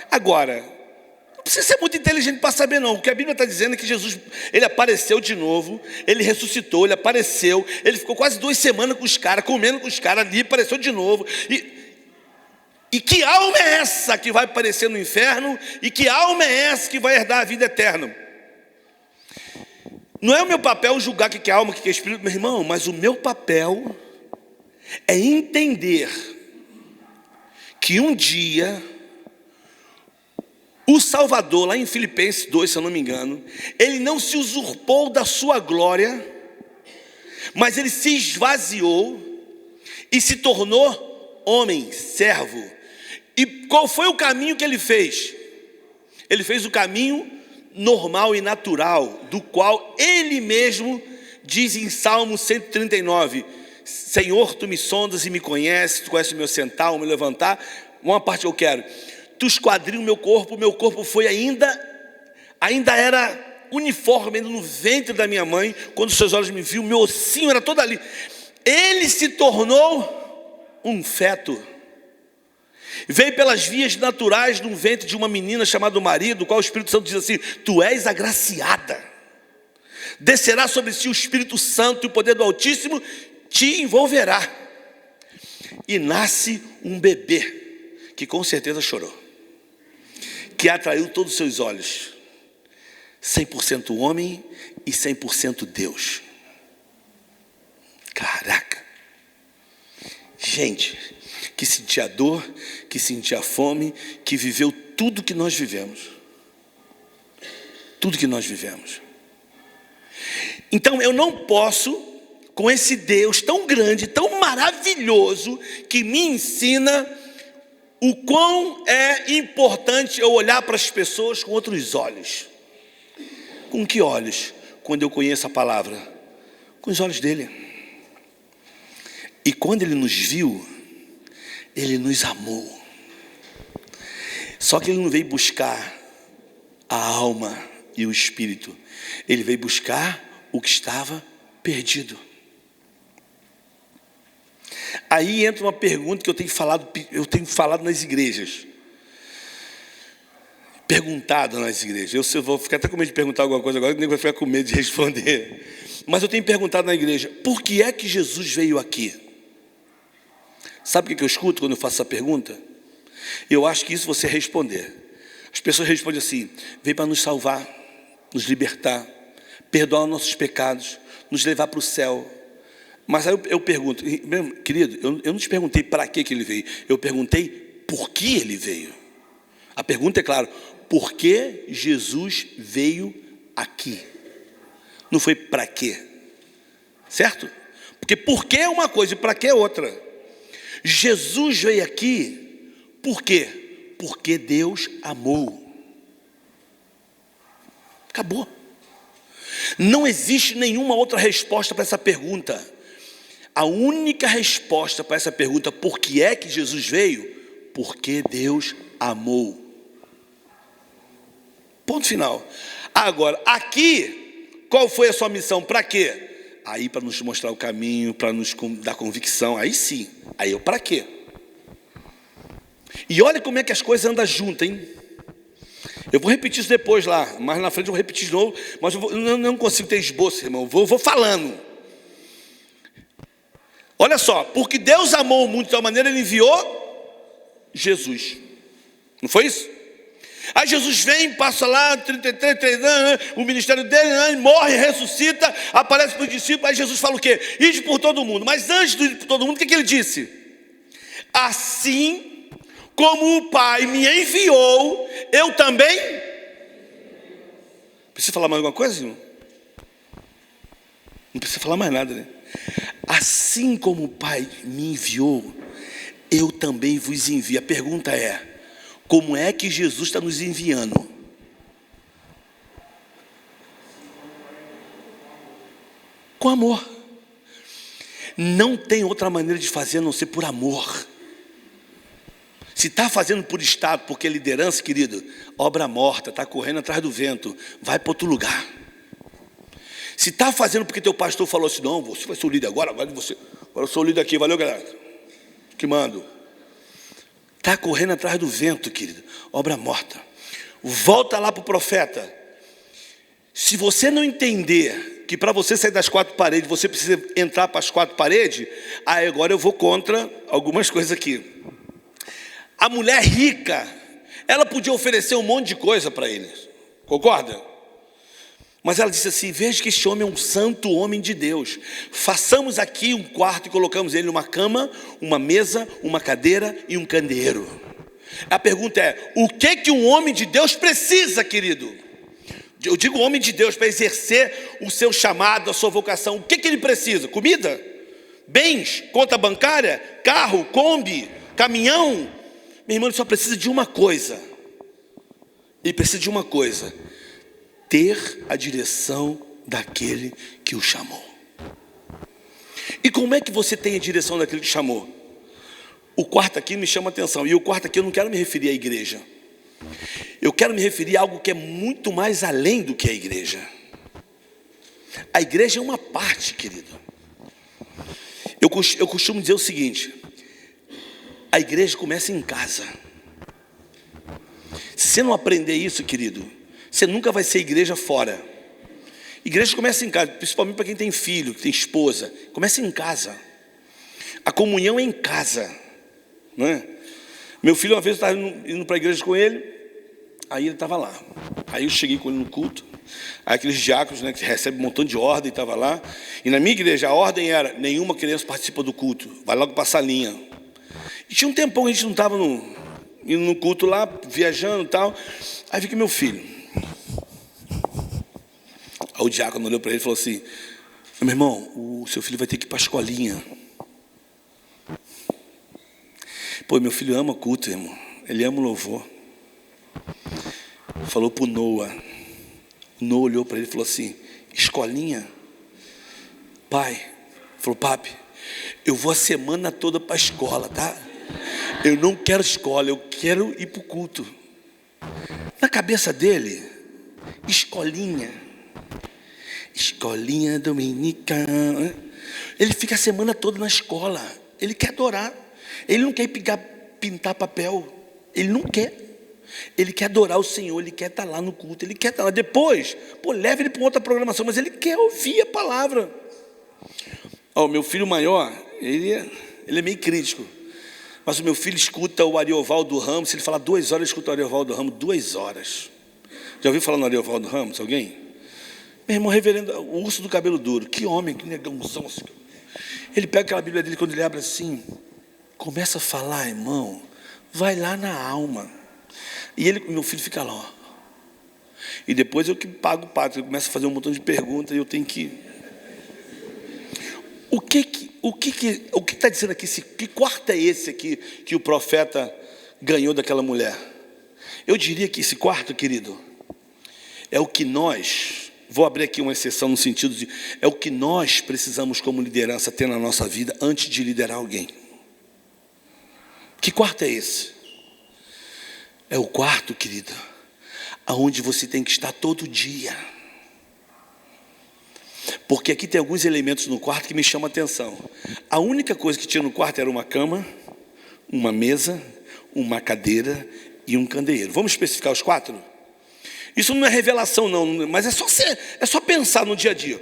Agora, não precisa ser muito inteligente para saber não. O que a Bíblia está dizendo é que Jesus, ele apareceu de novo, ele ressuscitou, ele apareceu, ele ficou quase 2 semanas com os caras, comendo com os caras ali, apareceu de novo. E que alma é essa que vai aparecer no inferno? E que alma é essa que vai herdar a vida eterna? Não é o meu papel julgar o que é alma, o que é espírito, meu irmão, mas o meu papel é entender que um dia o Salvador, lá em Filipenses 2, se eu não me engano, ele não se usurpou da sua glória, mas ele se esvaziou e se tornou homem, servo. E qual foi o caminho que ele fez? Ele fez o caminho normal e natural, do qual ele mesmo diz em Salmo 139, Senhor, tu me sondas e me conheces, tu conheces o meu sentar, o meu levantar. Uma parte eu quero. Tu esquadrinhas o meu corpo foi ainda era uniforme, ainda no ventre da minha mãe, quando seus olhos me viram, meu ossinho era todo ali. Ele se tornou um feto. Veio pelas vias naturais de um ventre de uma menina chamada Maria, do qual o Espírito Santo diz assim, tu és agraciada. Descerá sobre si o Espírito Santo e o poder do Altíssimo te envolverá. E nasce um bebê. que com certeza chorou, que atraiu todos os seus olhos, 100% homem e 100% Deus. Caraca! Gente, que sentia dor, que sentia fome, que viveu tudo que nós vivemos. Tudo que nós vivemos. Então eu não posso, com esse Deus tão grande, tão maravilhoso, que me ensina o quão é importante eu olhar para as pessoas com outros olhos. Com que olhos? Quando eu conheço a palavra, com os olhos dele. E quando ele nos viu, ele nos amou. Só que ele não veio buscar a alma e o espírito, ele veio buscar o que estava perdido. Aí entra uma pergunta que eu tenho falado nas igrejas. Perguntado nas igrejas. Eu vou ficar até com medo de perguntar alguma coisa agora, que nem vai ficar com medo de responder. Mas eu tenho perguntado na igreja: por que é que Jesus veio aqui? Sabe o que eu escuto quando eu faço essa pergunta? Eu acho que isso você responder. As pessoas respondem assim: veio para nos salvar, nos libertar, perdoar os nossos pecados, nos levar para o céu. Mas aí eu pergunto, querido, eu não te perguntei para que ele veio, eu perguntei por que ele veio. A pergunta é clara: por que Jesus veio aqui? Não foi para quê, certo? Porque por que é uma coisa e para que é outra. Jesus veio aqui, por quê? Porque Deus amou. Acabou. Não existe nenhuma outra resposta para essa pergunta. A única resposta para essa pergunta, por que é que Jesus veio? Porque Deus amou. Ponto final. Agora, aqui, qual foi a sua missão? Para quê? Aí para nos mostrar o caminho, para nos dar convicção. Aí sim. Aí eu para quê? E olha como é que as coisas andam juntas, hein? Eu vou repetir isso depois lá, mais na frente eu vou repetir de novo, mas eu não consigo ter esboço, irmão. Vou falando. Olha só, porque Deus amou o mundo de tal maneira, ele enviou Jesus. Não foi isso? Aí Jesus vem, passa lá, 33 anos, o ministério dele, morre, ressuscita, aparece para os discípulos. Aí Jesus fala o quê? Ide por todo mundo. Mas antes de ir por todo mundo, o que ele disse? Assim como o Pai me enviou, eu também. Precisa falar mais alguma coisa, irmão? Não precisa falar mais nada, né? Assim como o Pai me enviou, eu também vos envio. A pergunta é: como é que Jesus está nos enviando? Com amor. Não tem outra maneira de fazer a não ser por amor. Se está fazendo por Estado, porque é liderança, querido, obra morta, está correndo atrás do vento, vai para outro lugar. Se está fazendo porque teu pastor falou assim: não, você vai ser o líder agora eu sou o líder aqui, valeu, galera, que mando. Está correndo atrás do vento, querido, obra morta. Volta lá para o profeta. Se você não entender que para você sair das quatro paredes, você precisa entrar para as quatro paredes, aí agora eu vou contra algumas coisas aqui. A mulher rica, ela podia oferecer um monte de coisa para eles, concorda? Mas ela disse assim: veja que este homem é um santo homem de Deus, façamos aqui um quarto e colocamos ele numa cama, uma mesa, uma cadeira e um candeeiro. A pergunta é: o que um homem de Deus precisa, querido? Eu digo homem de Deus para exercer o seu chamado, a sua vocação. O que ele precisa? Comida? Bens? Conta bancária? Carro? Kombi? Caminhão? Meu irmão, ele só precisa de uma coisa. Ele precisa de uma coisa: ter a direção daquele que o chamou. E como é que você tem a direção daquele que chamou? O quarto aqui me chama a atenção. E o quarto aqui eu não quero me referir à igreja. Eu quero me referir a algo que é muito mais além do que a igreja. A igreja é uma parte, querido. Eu costumo dizer o seguinte: a igreja começa em casa. Se você não aprender isso, querido, você nunca vai ser igreja fora. Igreja começa em casa, principalmente para quem tem filho, que tem esposa. Começa em casa. A comunhão é em casa, não é? Meu filho, uma vez, eu estava indo para a igreja com ele, aí ele estava lá. Aí eu cheguei com ele no culto, aí aqueles diáconos, né, que recebem um montão de ordem, estava lá. E na minha igreja a ordem era: nenhuma criança participa do culto, vai logo para a salinha. E tinha um tempão que a gente não estava indo no culto lá, viajando e tal. Aí fica meu filho. Aí o diácono olhou para ele e falou assim: meu irmão, o seu filho vai ter que ir para a escolinha. Pô, meu filho ama culto, irmão. Ele ama o louvor. Falou para o Noah. O Noah olhou para ele e falou assim: escolinha? Pai, falou: papi, eu vou a semana toda para a escola, tá? Eu não quero escola, eu quero ir para o culto. Na cabeça dele, escolinha dominicana. Ele fica a semana toda na escola. Ele quer adorar. Ele não quer pintar papel. Ele não quer. Ele quer adorar o Senhor. Ele quer estar lá no culto. Ele quer estar lá. Depois, leva ele para outra programação. Mas ele quer ouvir a palavra. O meu filho maior, ele é meio crítico. Mas o meu filho escuta o Ariovaldo Ramos. Se ele falar 2 horas, ele escuta o Ariovaldo Ramos 2 horas. Já ouviu falar no Ariovaldo Ramos? Alguém? Meu irmão, reverendo, o urso do cabelo duro. Que homem, que negãozão. Ele pega aquela Bíblia dele, quando ele abre assim, começa a falar, irmão, vai lá na alma. E meu filho fica lá, ó. E depois eu que pago o pato. Ele começa a fazer um montão de perguntas e eu tenho que... O que está dizendo aqui? Que quarto é esse aqui que o profeta ganhou daquela mulher? Eu diria que esse quarto, querido, é o que nós, vou abrir aqui uma exceção no sentido de, é o que nós precisamos como liderança ter na nossa vida antes de liderar alguém. Que quarto é esse? É o quarto, querido, aonde você tem que estar todo dia. Porque aqui tem alguns elementos no quarto que me chamam a atenção. A única coisa que tinha no quarto era uma cama, uma mesa, uma cadeira e um candeeiro. Vamos especificar os 4? Isso não é revelação não, mas é só pensar no dia a dia.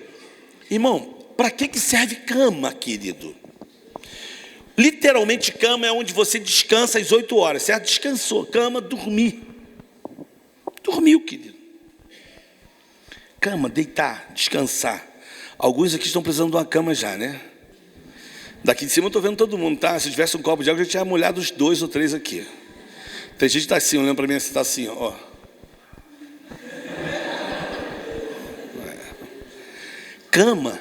Irmão, para que serve cama, querido? Literalmente cama é onde você descansa às 8 horas, certo? Descansou, cama, dormir. Dormiu, querido. Cama, deitar, descansar. Alguns aqui estão precisando de uma cama já, né? Daqui de cima eu estou vendo todo mundo, tá? Se tivesse um copo de água, eu já tinha molhado os 2 ou 3 aqui. Tem gente que está assim, olhando para mim, está assim, ó. Cama,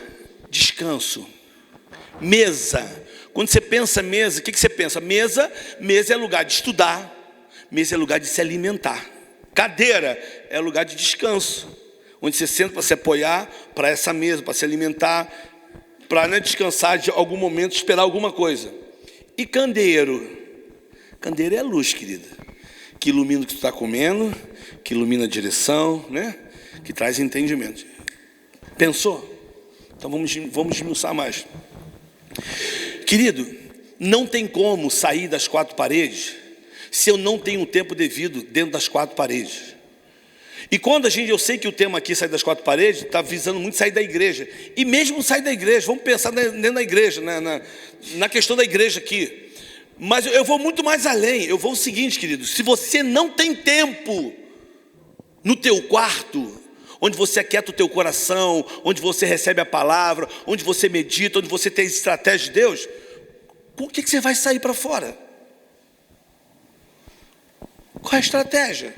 descanso. Mesa. Quando você pensa mesa, o que você pensa? Mesa é lugar de estudar. Mesa é lugar de se alimentar. Cadeira é lugar de descanso, onde você senta para se apoiar para essa mesa, para se alimentar, para descansar de algum momento, esperar alguma coisa. E candeeiro? Candeeiro é a luz, querida, que ilumina o que tu está comendo, que ilumina a direção, né? Que traz entendimento. Pensou? Então vamos esmiuçar mais. Querido, não tem como sair das 4 paredes se eu não tenho um tempo devido dentro das 4 paredes. E quando eu sei que o tema aqui, sair das 4 paredes, está visando muito sair da igreja. E mesmo sair da igreja, vamos pensar dentro da igreja, na questão da igreja aqui. Mas eu vou muito mais além. Eu vou o seguinte, querido: se você não tem tempo no teu quarto, onde você aquieta o teu coração, onde você recebe a palavra, onde você medita, onde você tem a estratégia de Deus, por que você vai sair para fora? Qual é a estratégia?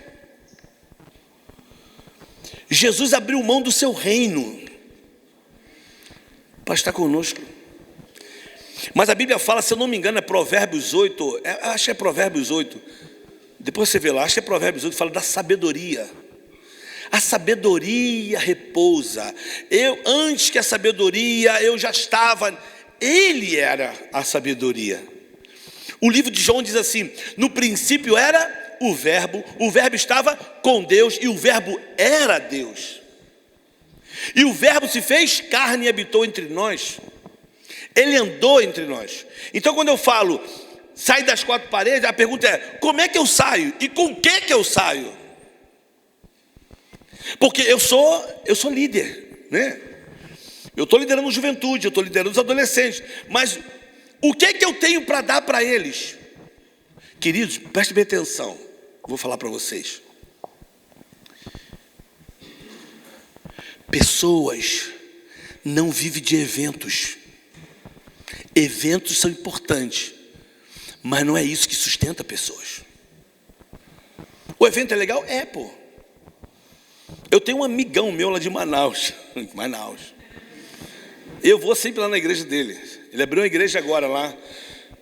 Jesus abriu mão do seu reino para estar conosco. Mas a Bíblia fala, se eu não me engano, é Provérbios 8, acho que é Provérbios 8, depois você vê lá, acho que é Provérbios 8, fala da sabedoria. A sabedoria repousa. Antes que a sabedoria, eu já estava, ele era a sabedoria. O livro de João diz assim: no princípio era o verbo estava com Deus e o verbo era Deus. E o verbo se fez carne e habitou entre nós. Ele andou entre nós. Então quando eu falo sair das 4 paredes, a pergunta é: como é que eu saio? E com o que eu saio? Porque eu sou líder, né? Eu estou liderando juventude, eu estou liderando os adolescentes. Mas o que eu tenho para dar para eles? Queridos, prestem bem atenção. Vou falar para vocês. Pessoas não vivem de eventos. Eventos são importantes, mas não é isso que sustenta pessoas. O evento é legal? É, pô. Eu tenho um amigão meu lá de Manaus. Eu vou sempre lá na igreja dele. Ele abriu uma igreja agora lá.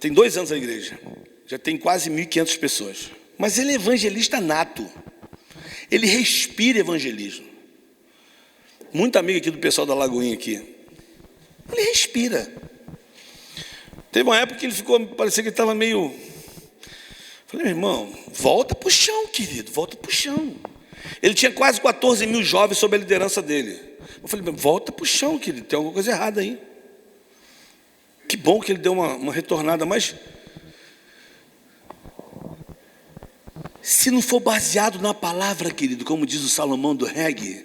Tem 2 anos a igreja. Já tem quase 1.500 pessoas. Mas ele é evangelista nato. Ele respira evangelismo. Muito amigo aqui do pessoal da Lagoinha aqui. Ele respira. Teve uma época que ele ficou, parecia que ele estava meio... Falei, meu irmão, volta para o chão, querido, volta para o chão. Ele tinha quase 14 mil jovens sob a liderança dele. Eu falei, volta para o chão, querido, tem alguma coisa errada aí. Que bom que ele deu uma retornada, mas... Se não for baseado na palavra, querido, como diz o Salomão do reggae,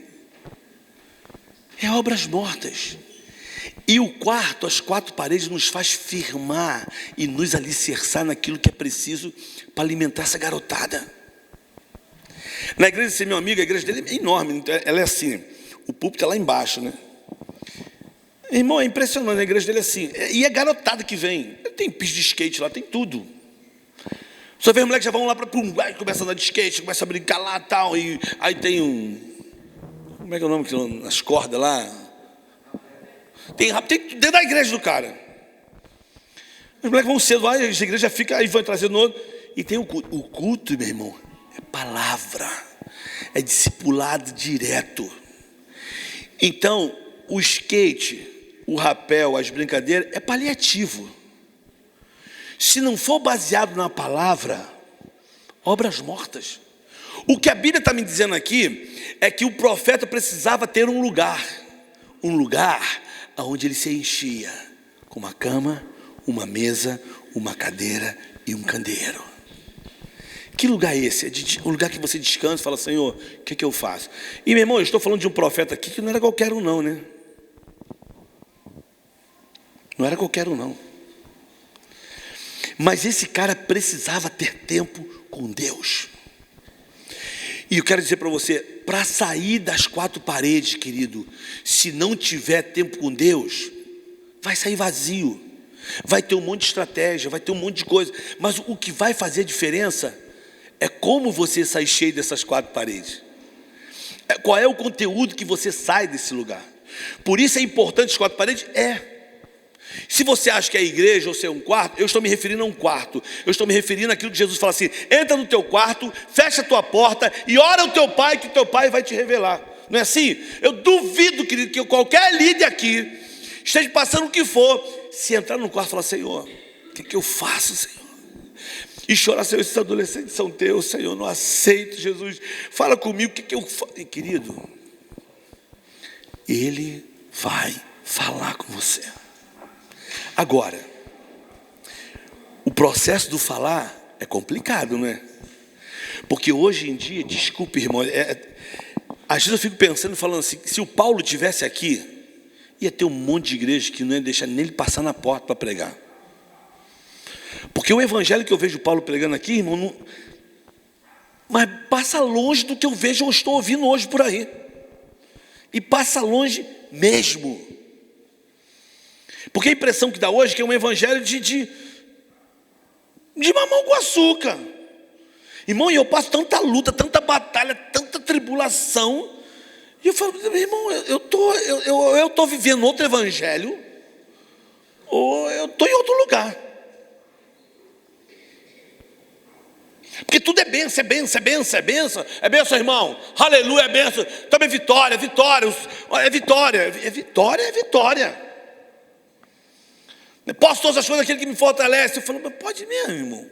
é obras mortas. E o quarto, as 4 paredes, nos faz firmar e nos alicerçar naquilo que é preciso para alimentar essa garotada. Na igreja desse meu amigo, a igreja dele é enorme, então ela é assim, o púlpito é lá embaixo, né? Irmão, é impressionante, a igreja dele é assim, e é garotada que vem. Tem pista de skate lá, tem tudo. Só vê os moleques já vão lá para Punguai, começa a andar de skate, começa a brincar lá e tal, e aí tem como é que é o nome, nas cordas lá? Tem dentro da igreja do cara. Os moleques vão cedo lá, a igreja fica, aí vai trazendo outro. E tem o culto. O culto, meu irmão, é palavra. É discipulado direto. Então, o skate, o rapel, as brincadeiras, é paliativo. Se não for baseado na palavra, obras mortas. O que a Bíblia está me dizendo aqui é que o profeta precisava ter um lugar onde ele se enchia com uma cama, uma mesa, uma cadeira e um candeeiro. Que lugar é esse? É um lugar que você descansa e fala, Senhor, o que eu faço? E meu irmão, eu estou falando de um profeta aqui que não era qualquer um não, né? Não era qualquer um não. Mas esse cara precisava ter tempo com Deus. E eu quero dizer para você, para sair das 4 paredes, querido, se não tiver tempo com Deus, vai sair vazio. Vai ter um monte de estratégia, vai ter um monte de coisa. Mas o que vai fazer a diferença é como você sai cheio dessas 4 paredes. Qual é o conteúdo que você sai desse lugar. Por isso é importante as 4 paredes? Se você acha que é a igreja ou se é um quarto, eu estou me referindo a um quarto. Eu estou me referindo àquilo que Jesus fala assim: entra no teu quarto, fecha a tua porta e ora ao teu pai, que teu pai vai te revelar. Não é assim? Eu duvido, querido, que qualquer líder aqui esteja passando o que for, se entrar no quarto e falar, Senhor, o que eu faço, Senhor? E chorar, Senhor, esses adolescentes são teus, Senhor, não aceito, Jesus. Fala comigo, o que eu faço? E, querido, Ele vai falar com você. Agora, o processo do falar é complicado, não é? Porque hoje em dia, desculpe, irmão, às vezes eu fico pensando, falando assim, se o Paulo estivesse aqui, ia ter um monte de igreja que não ia deixar nem ele passar na porta para pregar. Porque o evangelho que eu vejo Paulo pregando aqui, irmão, não, mas passa longe do que eu vejo ou estou ouvindo hoje por aí. E passa longe mesmo. Porque a impressão que dá hoje é que é um evangelho de mamão com açúcar. Irmão, e eu passo tanta luta, tanta batalha, tanta tribulação. E eu falo, meu irmão, eu estou vivendo outro evangelho, ou eu estou em outro lugar. Porque tudo é bênção, é bênção, é bênção, é bênção. É bênção, irmão. Aleluia, é bênção. Também vitória, vitória. É vitória, é vitória, é vitória. Posso todas as coisas daquele que me fortalece. Eu falo, mas pode mesmo, irmão.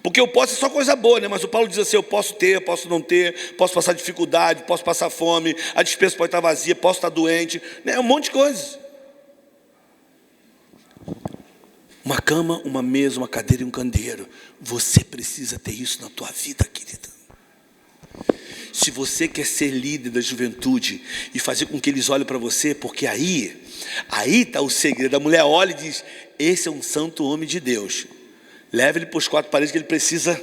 Porque eu posso é só coisa boa, né? Mas o Paulo diz assim, eu posso ter, posso não ter, posso passar dificuldade, posso passar fome, a despensa pode estar vazia, posso estar doente, né? Um monte de coisas. Uma cama, uma mesa, uma cadeira e um candeeiro. Você precisa ter isso na tua vida, querida. Se você quer ser líder da juventude e fazer com que eles olhem para você, porque aí está o segredo. A mulher olha e diz, esse é um santo homem de Deus. Leve ele para os quatro paredes, que ele precisa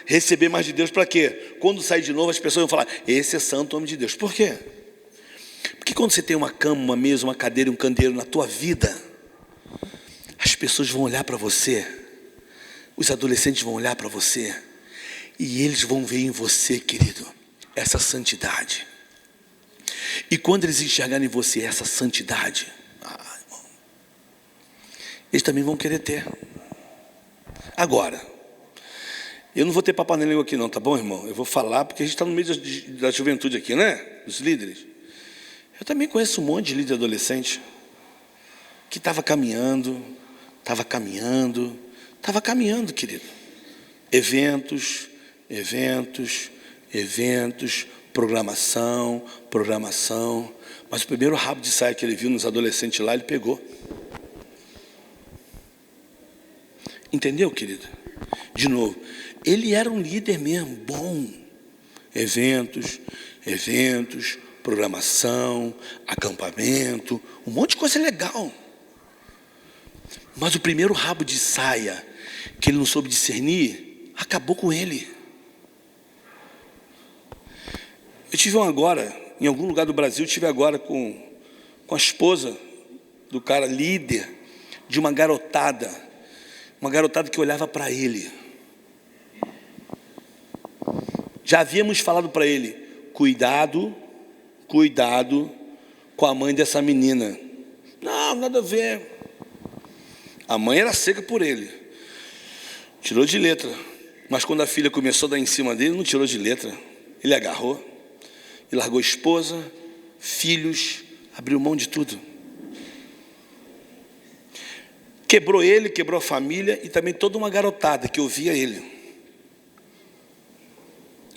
receber mais de Deus. Para quê? Quando sair de novo, as pessoas vão falar: esse é santo homem de Deus. Por quê? Porque quando você tem uma cama, uma mesa, uma cadeira e um candeeiro na tua vida, as pessoas vão olhar para você, os adolescentes vão olhar para você, e eles vão ver em você, querido, essa santidade. E quando eles enxergarem em você essa santidade, irmão, eles também vão querer ter. Agora, eu não vou ter papo na língua aqui não, tá bom, irmão? Eu vou falar porque a gente está no meio da juventude aqui, né? Dos líderes. Eu também conheço um monte de líder adolescente que estava caminhando, querido. Eventos, programação. Mas o primeiro rabo de saia que ele viu nos adolescentes lá, ele pegou. Entendeu, querido? De novo, ele era um líder mesmo, bom. Eventos, programação, acampamento, um monte de coisa legal. Mas o primeiro rabo de saia que ele não soube discernir, acabou com ele. Eu tive agora, em algum lugar do Brasil, tive agora com a esposa do cara líder de uma garotada que olhava para ele. Já havíamos falado para ele: cuidado com a mãe dessa menina. Não, nada a ver. A mãe era seca por ele, tirou de letra. Mas quando a filha começou a dar em cima dele, não tirou de letra. Ele agarrou e largou esposa, filhos, abriu mão de tudo. Quebrou ele, quebrou a família e também toda uma garotada que ouvia ele.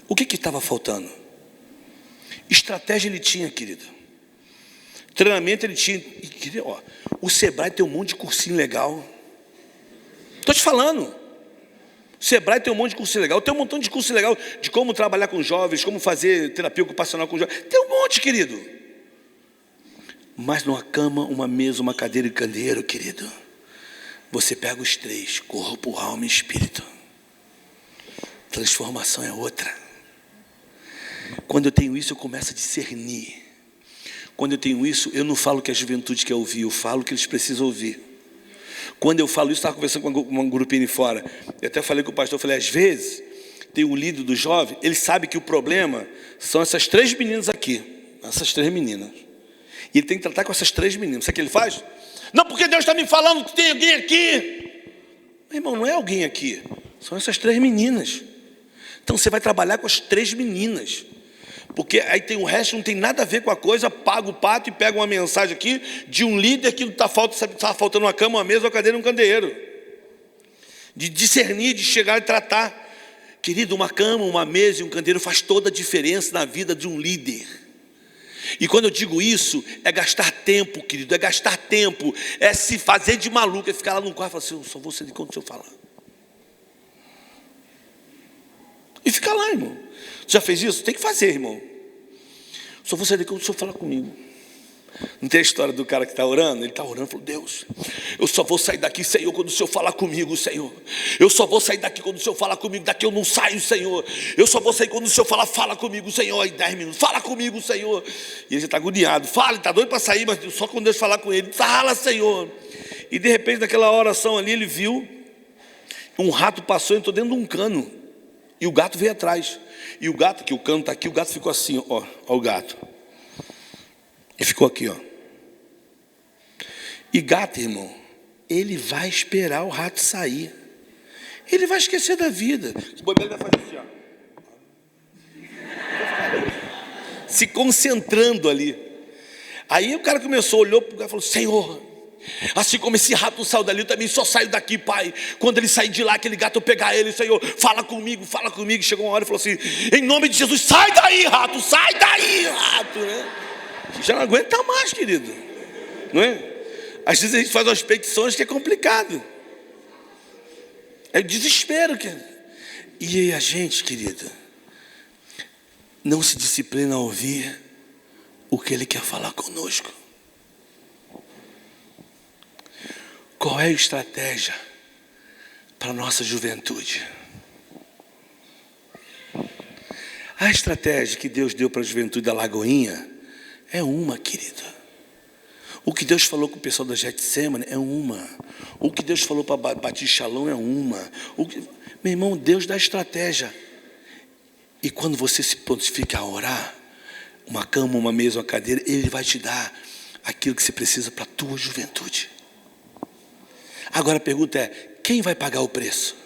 O que estava faltando? Estratégia ele tinha, querido. Treinamento ele tinha. E, ó, o Sebrae tem um monte de cursinho legal. Estou te falando. O Sebrae tem um monte de cursinho legal. Tem um montão de curso legal de como trabalhar com jovens, como fazer terapia ocupacional com jovens. Tem um monte, querido. Mas numa cama, uma mesa, uma cadeira e candeeiro, querido, você pega os três: corpo, alma e espírito. Transformação é outra. Quando eu tenho isso, eu começo a discernir. Quando eu tenho isso, eu não falo o que a juventude quer ouvir, eu falo o que eles precisam ouvir. Quando eu falo isso, estava conversando com um grupinho ali fora. Eu até falei com o pastor, falei: às vezes, tem um líder do jovem, ele sabe que o problema são essas três meninas aqui. Essas três meninas. E ele tem que tratar com essas três meninas. Sabe o que ele faz? Não, porque Deus está me falando que tem alguém aqui. Meu irmão, não é alguém aqui. São essas três meninas. Então você vai trabalhar com as três meninas. Porque aí tem o resto, não tem nada a ver com a coisa. Paga o pato e pega uma mensagem aqui de um líder que está faltando uma cama, uma mesa, uma cadeira e um candeeiro. De discernir, de chegar e tratar. Querido, uma cama, uma mesa e um candeeiro faz toda a diferença na vida de um líder. E quando eu digo isso, é gastar tempo, querido, é gastar tempo, é se fazer de maluco, é ficar lá no quarto e falar assim: eu só vou sair quando o senhor falar. E ficar lá, irmão. Você já fez isso? Tem que fazer, irmão. Só vou sair daqui quando o senhor falar comigo. Não tem a história do cara que está orando? Ele está orando e falou: Deus, eu só vou sair daqui, Senhor, quando o Senhor falar comigo, Senhor. Eu só vou sair daqui quando o Senhor falar comigo. Daqui eu não saio, Senhor. Eu só vou sair quando o Senhor falar: fala comigo, Senhor. Aí 10 minutos: fala comigo, Senhor. E ele já está agoniado. Fala, ele está doido para sair, mas só quando Deus falar com ele: fala, Senhor. E de repente, naquela oração ali, ele viu um rato passou e entrou dentro de um cano. E o gato veio atrás. E o gato, que o cano está aqui, o gato ficou assim, ó o gato. E ficou aqui, ó. E gato, irmão, ele vai esperar o rato sair. Ele vai esquecer da vida. Esse bobeiro vai fazer assim, ó. Se concentrando ali. Aí o cara começou, olhou para o gato e falou: Senhor, assim como esse rato saiu dali, eu também só saio daqui, Pai. Quando ele sair de lá, aquele gato, eu pegar ele, Senhor, fala comigo. Chegou uma hora e falou assim: em nome de Jesus, sai daí, rato, né? Já não aguenta mais, querido, não é? Às vezes a gente faz umas petições que é complicado. É o desespero, querido. E a gente, querido, não se disciplina a ouvir o que Ele quer falar conosco. Qual é a estratégia? para a nossa juventude. A estratégia que Deus deu para a juventude da Lagoinha é uma, querida. O que Deus falou com o pessoal da Getsemane é uma. O que Deus falou para Batista Shalom é uma. Meu irmão, Deus dá estratégia. E quando você se prontifica a orar, uma cama, uma mesa, uma cadeira, Ele vai te dar aquilo que você precisa para a tua juventude. Agora a pergunta é, quem vai pagar o preço?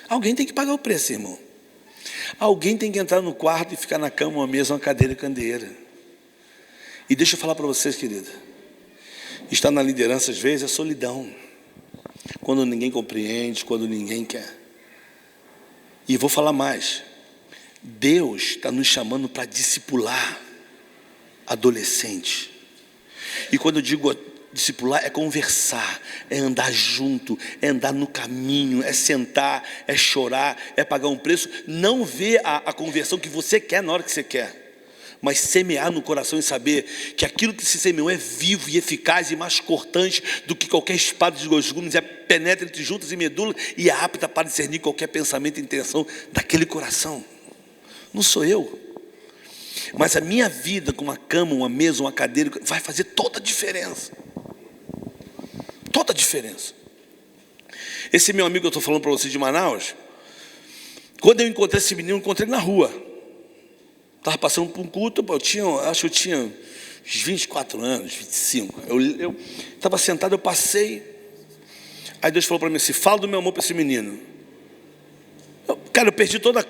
Alguém tem que pagar o preço, irmão. Alguém tem que entrar no quarto e ficar na cama, uma mesa, uma cadeira e candeeira. E deixa eu falar para vocês, querida. Estar na liderança às vezes é solidão. Quando ninguém compreende, quando ninguém quer. E vou falar mais. Deus está nos chamando para discipular adolescente. E quando eu digo discipular, é conversar, é andar junto, é andar no caminho, é sentar, é chorar, é pagar um preço. Não ver a conversão que você quer na hora que você quer, mas semear no coração e saber que aquilo que se semeou é vivo e eficaz e mais cortante do que qualquer espada de dois gumes, penetra entre juntas e medulas e é apta para discernir qualquer pensamento e intenção daquele coração. Não sou eu, mas a minha vida com uma cama, uma mesa, uma cadeira vai fazer toda a diferença. Toda a diferença. Esse meu amigo que eu estou falando para vocês de Manaus, quando eu encontrei esse menino, eu encontrei ele na rua. Estava passando por um culto, acho que eu tinha uns 24 anos, 25. Eu estava sentado, eu passei. Aí Deus falou para mim assim, fala do meu amor para esse menino. Cara, eu perdi toda...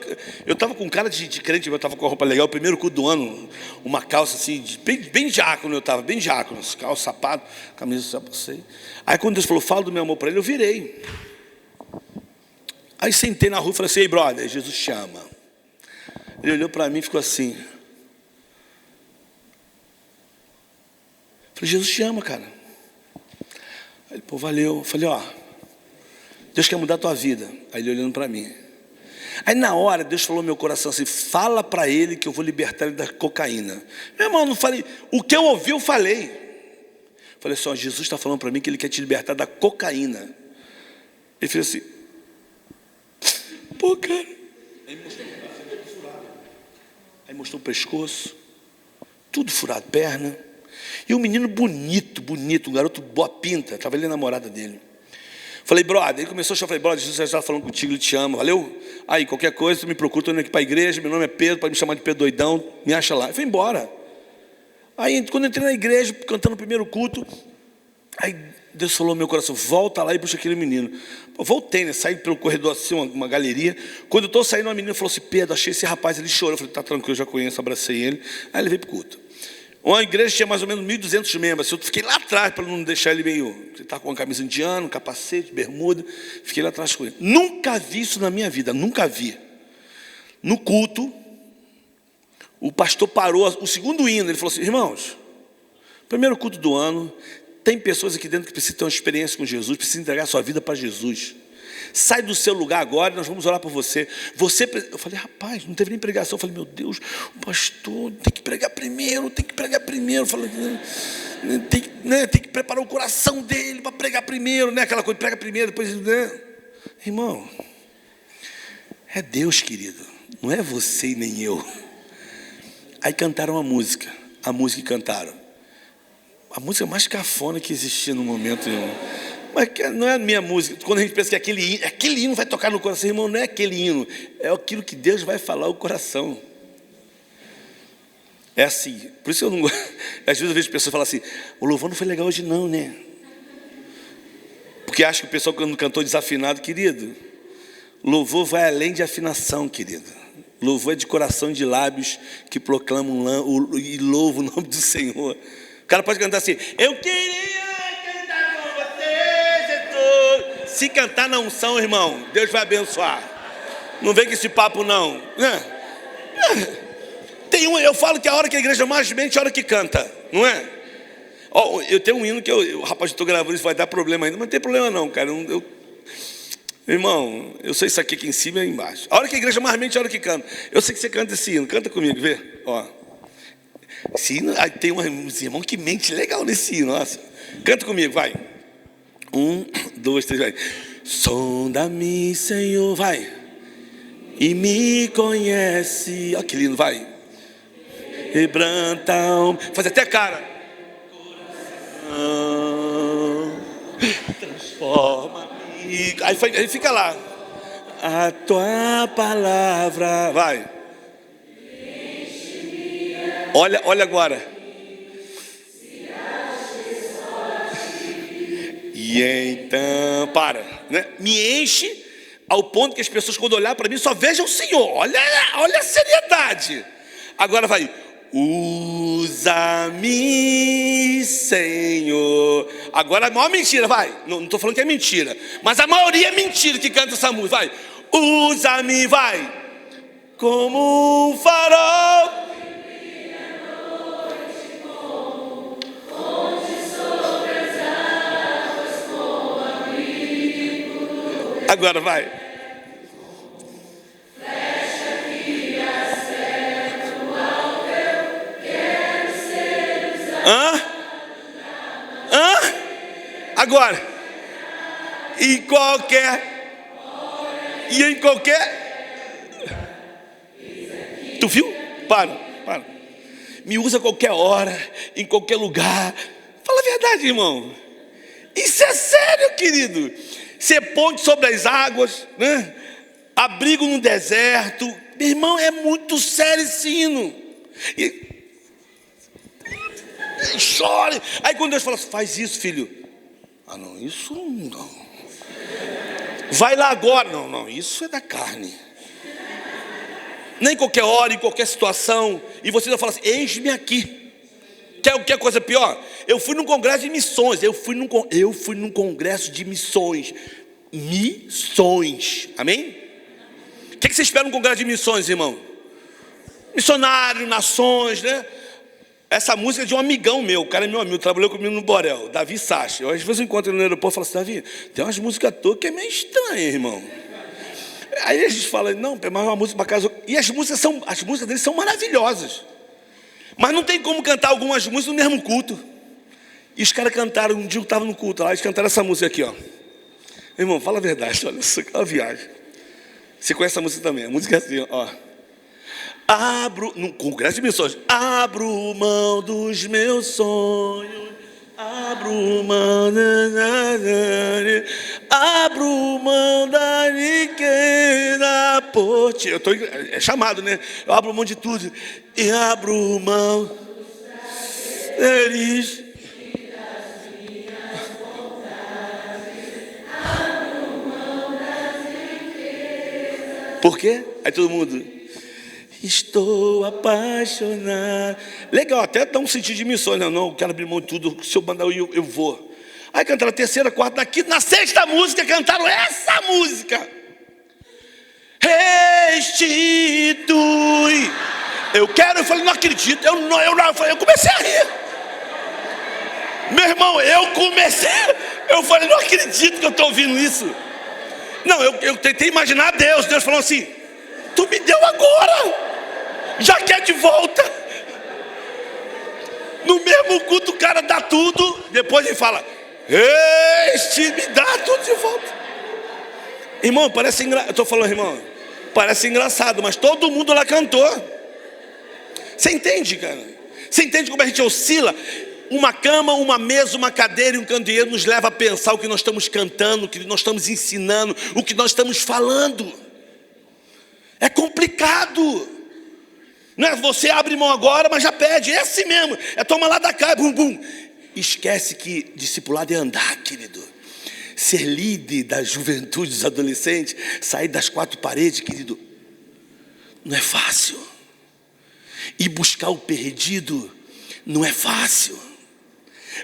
Eu estava com cara de crente, eu estava com a roupa legal, o primeiro culto do ano, uma calça assim, bem diácono eu estava, bem diácono, calça, sapato, camisa, já passei. Aí quando Deus falou, fala do meu amor para ele, eu virei. Aí sentei na rua e falei assim, ei brother, Jesus te ama. Ele olhou para mim e ficou assim. Falei, Jesus te ama, cara. Aí ele, pô, valeu. Eu falei, ó, Deus quer mudar a tua vida. Aí ele olhando para mim. Aí na hora Deus falou no meu coração assim, fala para ele que eu vou libertar ele da cocaína. Meu irmão, não falei, o que eu ouvi eu falei. Falei assim, ó, Jesus está falando para mim que ele quer te libertar da cocaína. Ele fez assim, pô, cara. Aí mostrou o pescoço, tudo furado, perna. E um menino bonito, um garoto boa pinta, estava ali a namorada dele. Falei, brother, ele começou a chorar, falei, brother, Jesus já estava falando contigo, ele te ama, valeu? Aí, qualquer coisa, tu me procura, estou indo aqui para a igreja, meu nome é Pedro, pode me chamar de Pedro Doidão, me acha lá. Eu fui embora. Aí, quando eu entrei na igreja, cantando o primeiro culto, aí Deus falou no meu coração, volta lá e busca aquele menino. Eu voltei, né, saí pelo corredor assim, uma galeria. Quando eu estou saindo, uma menina falou assim, Pedro, achei esse rapaz, ele chorou. Eu falei, tá tranquilo, eu já conheço, abracei ele. Aí ele veio para o culto. Uma igreja tinha mais ou menos 1.200 membros. Eu fiquei lá atrás para não deixar ele meio... Ele estava com uma camisa indiana, um capacete, bermuda. Fiquei lá atrás com ele. Nunca vi isso na minha vida, nunca vi. No culto, o pastor parou, o segundo hino, ele falou assim, irmãos, primeiro culto do ano, tem pessoas aqui dentro que precisam ter uma experiência com Jesus, precisam entregar sua vida para Jesus. Sai do seu lugar agora, nós vamos orar por você. Eu falei, rapaz, não teve nem pregação. Eu falei, meu Deus, o pastor tem que pregar primeiro. Eu falei, tem que preparar o coração dele para pregar primeiro, né? Aquela coisa, prega primeiro, depois, né? Irmão, é Deus, querido, não é você e nem eu. Aí cantaram a música que cantaram. A música mais cafona que existia no momento, irmão. Mas não é a minha música. Quando a gente pensa que aquele hino vai tocar no coração, irmão, não é aquele hino. É aquilo que Deus vai falar ao coração. É assim. Por isso eu não gosto. Às vezes eu vejo pessoas falar assim, o louvor não foi legal hoje não, né? Porque acha que o pessoal quando cantou desafinado, querido, louvor vai além de afinação, querido. Louvor é de coração e de lábios que proclamam e louvam o nome do Senhor. O cara pode cantar assim, eu queria... Se cantar na unção, irmão, Deus vai abençoar. Não vem com esse papo não. Eu falo que a hora que a igreja mais mente é a hora que canta, não é? Eu tenho um hino que rapaz, eu estou gravando, isso vai dar problema ainda, mas não tem problema não, cara. Irmão, eu sei isso aqui em cima e aí embaixo. A hora que a igreja mais mente é a hora que canta. Eu sei que você canta esse hino, canta comigo, vê. Ó. Esse hino, aí tem uns irmãos que mente legal nesse hino, nossa. Canta comigo, vai. 1, 2, 3, vai. Sonda-me, Senhor, vai, e me conhece. Olha que lindo, vai. Quebranta, faz até cara. Transforma-me. Aí fica lá. A tua palavra, vai. Olha agora. E então, né? Me enche ao ponto que as pessoas, quando olhar para mim, só vejam o Senhor. Olha a seriedade. Agora vai. Usa-me, Senhor. Agora a maior mentira, vai. Não estou falando que é mentira, mas a maioria é mentira que canta essa música. Vai. Usa-me, vai. Como um farol. Agora vai. Agora. Em qualquer. Tu viu? Para. Me usa a qualquer hora, em qualquer lugar. Fala a verdade, irmão. Isso é sério, querido. Ser ponte sobre as águas, né? Abrigo no deserto. Meu irmão, é muito sério esse hino. E chore. Aí quando Deus fala assim, faz isso, filho. Ah, não, isso não. Vai lá agora. Não, isso é da carne. Nem qualquer hora, em qualquer situação. E você ainda fala assim, eis-me aqui. Quer coisa pior? Eu fui num congresso de missões. Eu fui num congresso de missões. Missões. Amém? O que você espera num congresso de missões, irmão? Missionário, nações, né? Essa música é de um amigão meu. O cara é meu amigo, trabalhou comigo no Borel, Davi Sacha. Eu às vezes encontro ele no aeroporto e falo assim, Davi, tem umas músicas tuas que é meio estranha, irmão. Aí a gente fala, não, é mais uma música para casa. E as músicas deles são maravilhosas. Mas não tem como cantar algumas músicas no mesmo culto. E os caras cantaram, um dia eu estava no culto lá, eles cantaram essa música aqui, ó. Irmão, fala a verdade, olha, isso é uma viagem. Você conhece essa música também, a música é assim, ó. No congresso de missões, abro mão dos meus sonhos, abro mão da riqueza por ti. É chamado, né? Eu abro mão de tudo e abro mão deles. Por quê? Aí todo mundo, estou apaixonado. Legal, até dá um sentido de missões. Não, eu quero abrir mão de tudo. Se eu mandar eu vou. Aí cantaram a terceira, quarta, daqui na sexta música cantaram essa música. Restitui. Eu falei, não acredito. Eu comecei a rir. Meu irmão, eu falei, não acredito que eu estou ouvindo isso. Não, eu tentei imaginar Deus falou assim, tu me deu agora, já quer de volta. No mesmo culto o cara dá tudo, depois ele fala, este me dá tudo de volta. Irmão, parece engraçado, eu estou falando, irmão, parece engraçado, mas todo mundo lá cantou. Você entende, cara? Você entende como a gente oscila? Uma cama, uma mesa, uma cadeira e um candeeiro nos leva a pensar o que nós estamos cantando, o que nós estamos ensinando, o que nós estamos falando. É complicado. Não é você abre mão agora, mas já pede. É assim mesmo. É toma lá da cá, bum, bum. Esquece que discipulado é andar, querido. Ser líder da juventude, dos adolescentes, sair das quatro paredes, querido, não é fácil. E buscar o perdido não é fácil.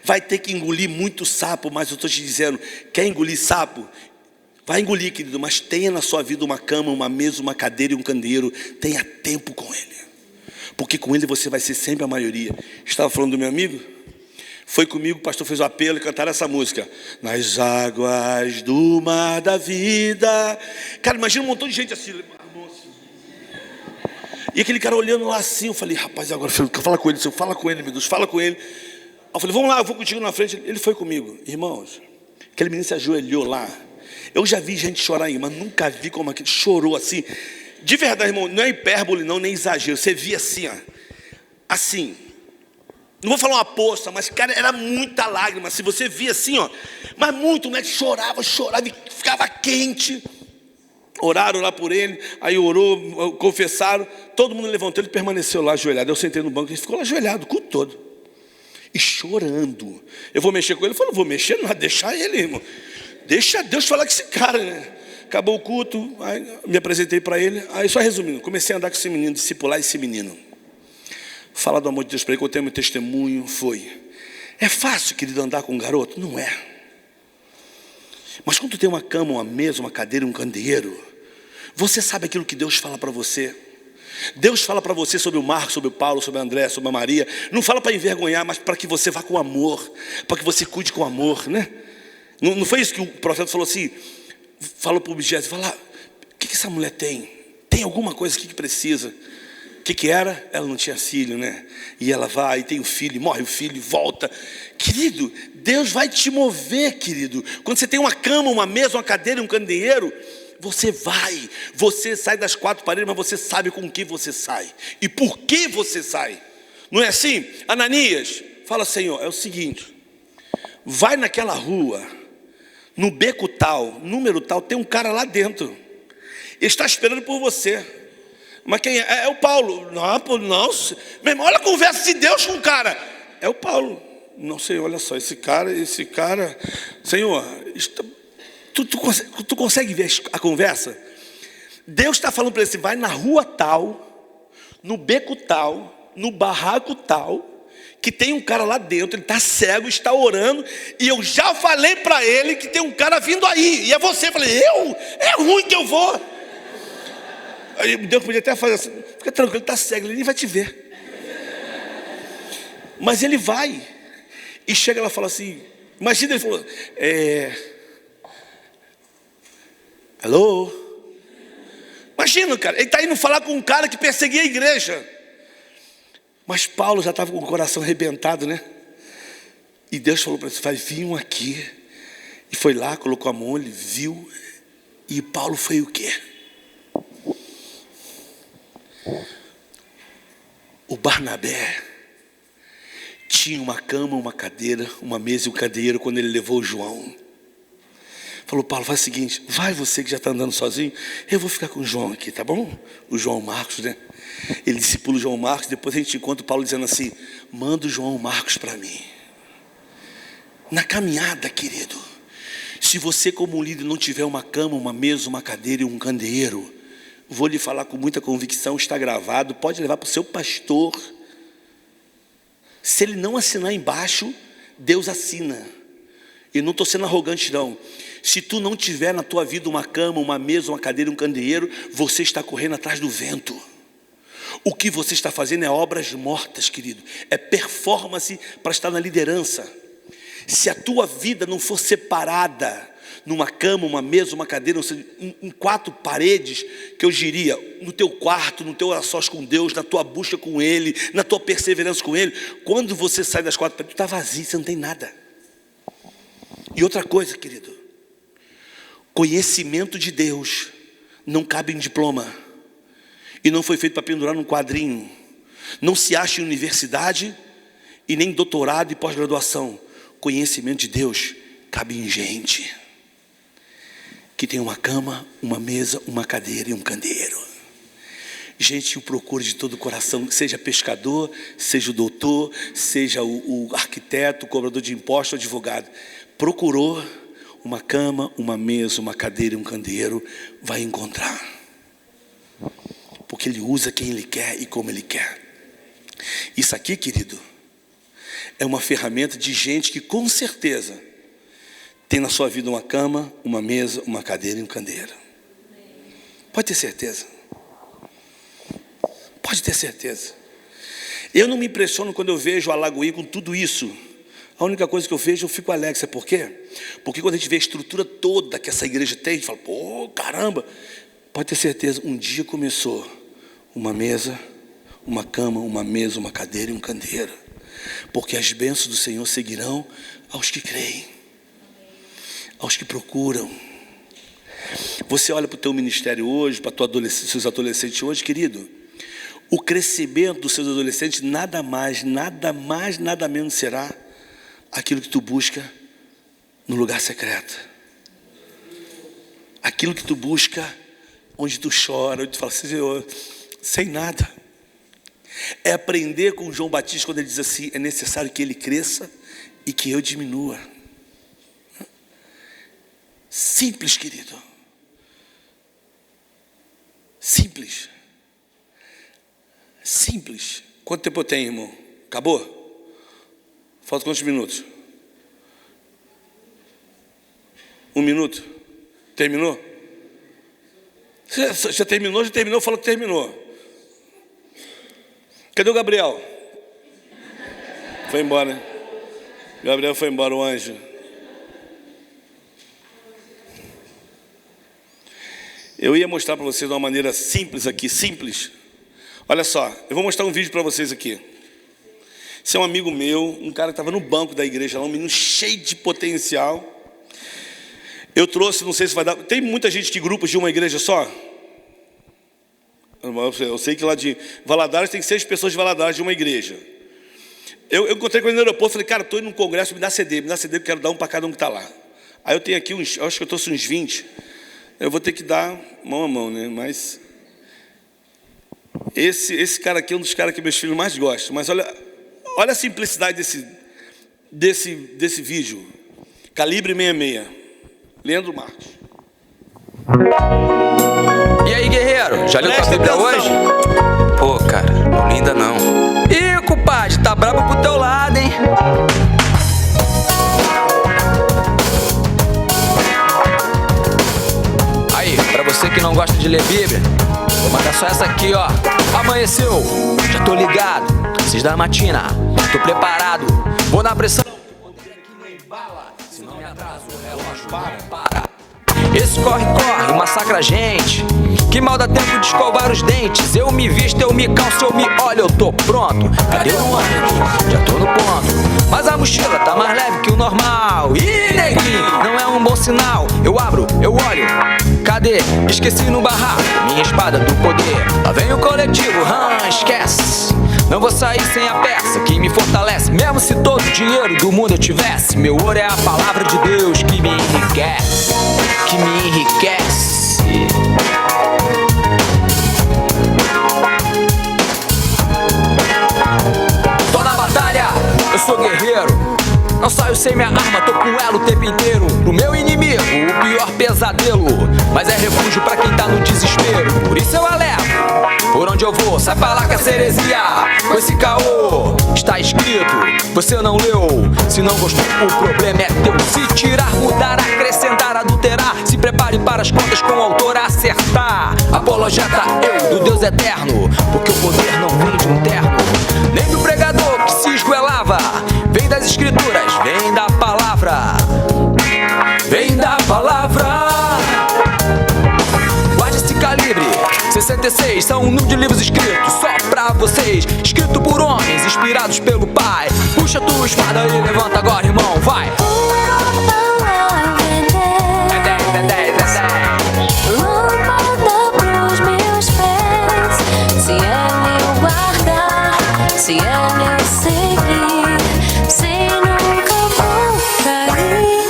Vai ter que engolir muito sapo, mas eu estou te dizendo, quer engolir sapo? Vai engolir, querido, mas tenha na sua vida uma cama, uma mesa, uma cadeira e um candeeiro. Tenha tempo com ele, porque com ele você vai ser sempre a maioria. Estava falando do meu amigo? Foi comigo, o pastor fez o apelo e cantaram essa música. Nas águas do mar da vida. Cara, imagina um montão de gente assim. E aquele cara olhando lá assim, eu falei, rapaz, agora fala com ele, Senhor, fala com ele, meu Deus, fala com ele. Eu falei, vamos lá, eu vou contigo na frente. Ele foi comigo. Irmãos, aquele menino se ajoelhou lá. Eu já vi gente chorar aí, mas nunca vi como aquele chorou assim. De verdade, irmão, não é hipérbole não, nem exagero. Você via assim, ó, assim. Não vou falar uma poça, mas cara, era muita lágrima. Se você via assim, ó, mas muito, né? Chorava e ficava quente. Oraram lá por ele, aí orou, confessaram. Todo mundo levantou, ele permaneceu lá ajoelhado. Eu sentei no banco, ele ficou lá ajoelhado o culto todo. E chorando. Eu vou mexer com ele? Ele falou, vou mexer, não vai deixar ele, irmão. Deixa Deus falar com esse cara, né? Acabou o culto, aí me apresentei para ele. Aí só resumindo, comecei a andar com esse menino, discipular esse menino. Falar do amor de Deus para ele, contei meu testemunho, foi. É fácil, querido, andar com um garoto? Não é. Mas quando tem uma cama, uma mesa, uma cadeira, um candeeiro, você sabe aquilo que Deus fala para você. Deus fala para você sobre o Marcos, sobre o Paulo, sobre a André, sobre a Maria. Não fala para envergonhar, mas para que você vá com amor, para que você cuide com amor, né? Não foi isso que o profeta falou assim? Falou para o objeto, fala, o que essa mulher tem? Tem alguma coisa aqui que precisa? O que era? Ela não tinha filho, né? E ela vai, tem um filho, morre o filho, volta. Querido, Deus vai te mover, querido. Quando você tem uma cama, uma mesa, uma cadeira, um candeeiro, você vai. Você sai das quatro paredes, mas você sabe com que você sai. E por que você sai. Não é assim? Ananias, fala, Senhor, é o seguinte. Vai naquela rua, no beco tal, número tal, tem um cara lá dentro. Ele está esperando por você. Mas quem é? É o Paulo. Não, meu irmão, olha a conversa de Deus com o cara. É o Paulo. Não sei, olha só, esse cara, Senhor, tu consegue ver a conversa? Deus está falando para ele assim, vai na rua tal, no beco tal, no barraco tal, que tem um cara lá dentro, ele está cego, está orando, e eu já falei para ele que tem um cara vindo aí, e é você. Eu falei, é ruim que eu vou. Aí Deus podia até fazer assim, fica tranquilo, ele está cego, ele nem vai te ver. Mas ele vai. E chega lá e fala assim, imagina, ele falou, alô? Imagina, cara, ele está indo falar com um cara que perseguia a igreja. Mas Paulo já estava com o coração arrebentado, né? E Deus falou para ele, vai vir um aqui. E foi lá, colocou a mão, ele viu. E Paulo foi o quê? O Barnabé tinha uma cama, uma cadeira, uma mesa e um candeeiro quando ele levou o João. Falou, Paulo, faz o seguinte, vai você que já está andando sozinho, eu vou ficar com o João aqui, tá bom? O João Marcos, né? Ele discipula o João Marcos, depois a gente encontra o Paulo dizendo assim, manda o João Marcos para mim. Na caminhada, querido, se você como líder não tiver uma cama, uma mesa, uma cadeira e um candeeiro, vou lhe falar com muita convicção, está gravado, pode levar para o seu pastor. Se ele não assinar embaixo, Deus assina. E não estou sendo arrogante não. Se tu não tiver na tua vida uma cama, uma mesa, uma cadeira, um candeeiro, você está correndo atrás do vento. O que você está fazendo é obras mortas, querido. É performance para estar na liderança. Se a tua vida não for separada numa cama, uma mesa, uma cadeira, ou seja, em quatro paredes, que eu diria, no teu quarto, no teu a sós com Deus, na tua busca com Ele, na tua perseverança com Ele, quando você sai das quatro paredes, tu está vazio, você não tem nada. E outra coisa, querido, conhecimento de Deus não cabe em diploma, e não foi feito para pendurar num quadrinho, não se acha em universidade, e nem doutorado e pós-graduação. Conhecimento de Deus cabe em gente que tem uma cama, uma mesa, uma cadeira e um candeeiro. Gente que o procura de todo o coração, seja pescador, seja o doutor, seja o arquiteto, o cobrador de impostos, o advogado. Procurou uma cama, uma mesa, uma cadeira e um candeeiro, vai encontrar. Porque Ele usa quem Ele quer e como Ele quer. Isso aqui, querido, é uma ferramenta de gente que com certeza tem na sua vida uma cama, uma mesa, uma cadeira e um candeeiro. Pode ter certeza. Pode ter certeza. Eu não me impressiono quando eu vejo a Alagoinha com tudo isso. A única coisa que eu vejo, eu fico alegre. Sabe por quê? Porque quando a gente vê a estrutura toda que essa igreja tem, a gente fala, pô, caramba. Pode ter certeza, um dia começou uma mesa, uma cama, uma mesa, uma cadeira e um candeeiro. Porque as bênçãos do Senhor seguirão aos que creem, aos que procuram. Você olha para o teu ministério hoje, para seus adolescentes hoje, querido. O crescimento dos seus adolescentes nada mais, nada menos será aquilo que tu busca no lugar secreto. Aquilo que tu busca onde tu chora, onde tu fala assim, Senhor, sem nada. É aprender com João Batista quando ele diz assim, é necessário que ele cresça e que eu diminua. Simples, querido. Simples. Simples. Quanto tempo eu tenho, irmão? Acabou? Falta quantos minutos? 1 minuto? Terminou? Já terminou? Já terminou? Falou que terminou. Cadê o Gabriel? Foi embora, né? Gabriel foi embora, o anjo. Eu ia mostrar para vocês de uma maneira simples aqui, simples. Olha só, eu vou mostrar um vídeo para vocês aqui. Esse é um amigo meu, um cara que estava no banco da igreja lá, um menino cheio de potencial. Eu trouxe, não sei se vai dar... Tem muita gente que grupos de uma igreja só? Eu sei que lá de Valadares tem 6 pessoas de Valadares de uma igreja. Eu encontrei com ele no aeroporto, falei, cara, estou indo num congresso, me dá CD, eu quero dar um para cada um que está lá. Aí eu tenho aqui acho que eu trouxe uns 20. Eu vou ter que dar mão a mão, né? Mas esse cara aqui é um dos caras que meus filhos mais gostam. Mas olha a simplicidade desse vídeo. Calibre 66. Leandro Marques. E aí, guerreiro? Já leu tua Bíblia hoje? Pô, cara, não li ainda não. Ih, compadre, tá brabo pro teu lado, hein? Aí, pra você que não gosta de ler Bíblia, vou mandar só essa aqui, ó. Amanheceu, já tô ligado, 6 da matina, tô preparado, vou na pressão. Se não me atraso, o relógio para. Esse corre, massacra a gente. Que mal dá tempo de escovar os dentes. Eu me visto, eu me calço, eu me olho, eu tô pronto. Cadê o ônibus? Já tô no ponto. Mas a mochila tá mais leve que o normal. Ih, neguinho, não é um bom sinal. Eu abro, eu olho. Cadê? Esqueci no barraco minha espada do poder. Lá vem o coletivo, esquece. Não vou sair sem a peça que me fortalece. Mesmo se todo o dinheiro do mundo eu tivesse. Meu ouro é a palavra de Deus que me enriquece. Que me enriquece. Tô na batalha, eu sou guerreiro. Não saio sem minha arma, tô com ela o tempo inteiro. Pro meu inimigo, o pior pesadelo. Mas é refúgio pra quem tá no desespero. Por isso eu alerto, por onde eu vou, sai pra lá que é ceresia. Com esse caô, está escrito, você não leu. Se não gostou, o problema é teu. Se tirar, mudar, acrescentar, adulterar, se prepare para as contas com o autor acertar. Apologeta eu, do Deus eterno, porque o poder não vem de um terno, nem do pregador que se esgoelava. Vem das escrituras, vem da palavra. Vem da palavra. Guarde esse calibre 66, são um número de livros escritos só pra vocês, escrito por homens inspirados pelo Pai. Puxa tua espada e levanta agora, irmão, vai. É 10, é 10, é 10. Lâmpada pros meus pés. Se ela eu guardar, se ela eu seguir, sem nunca vou cair.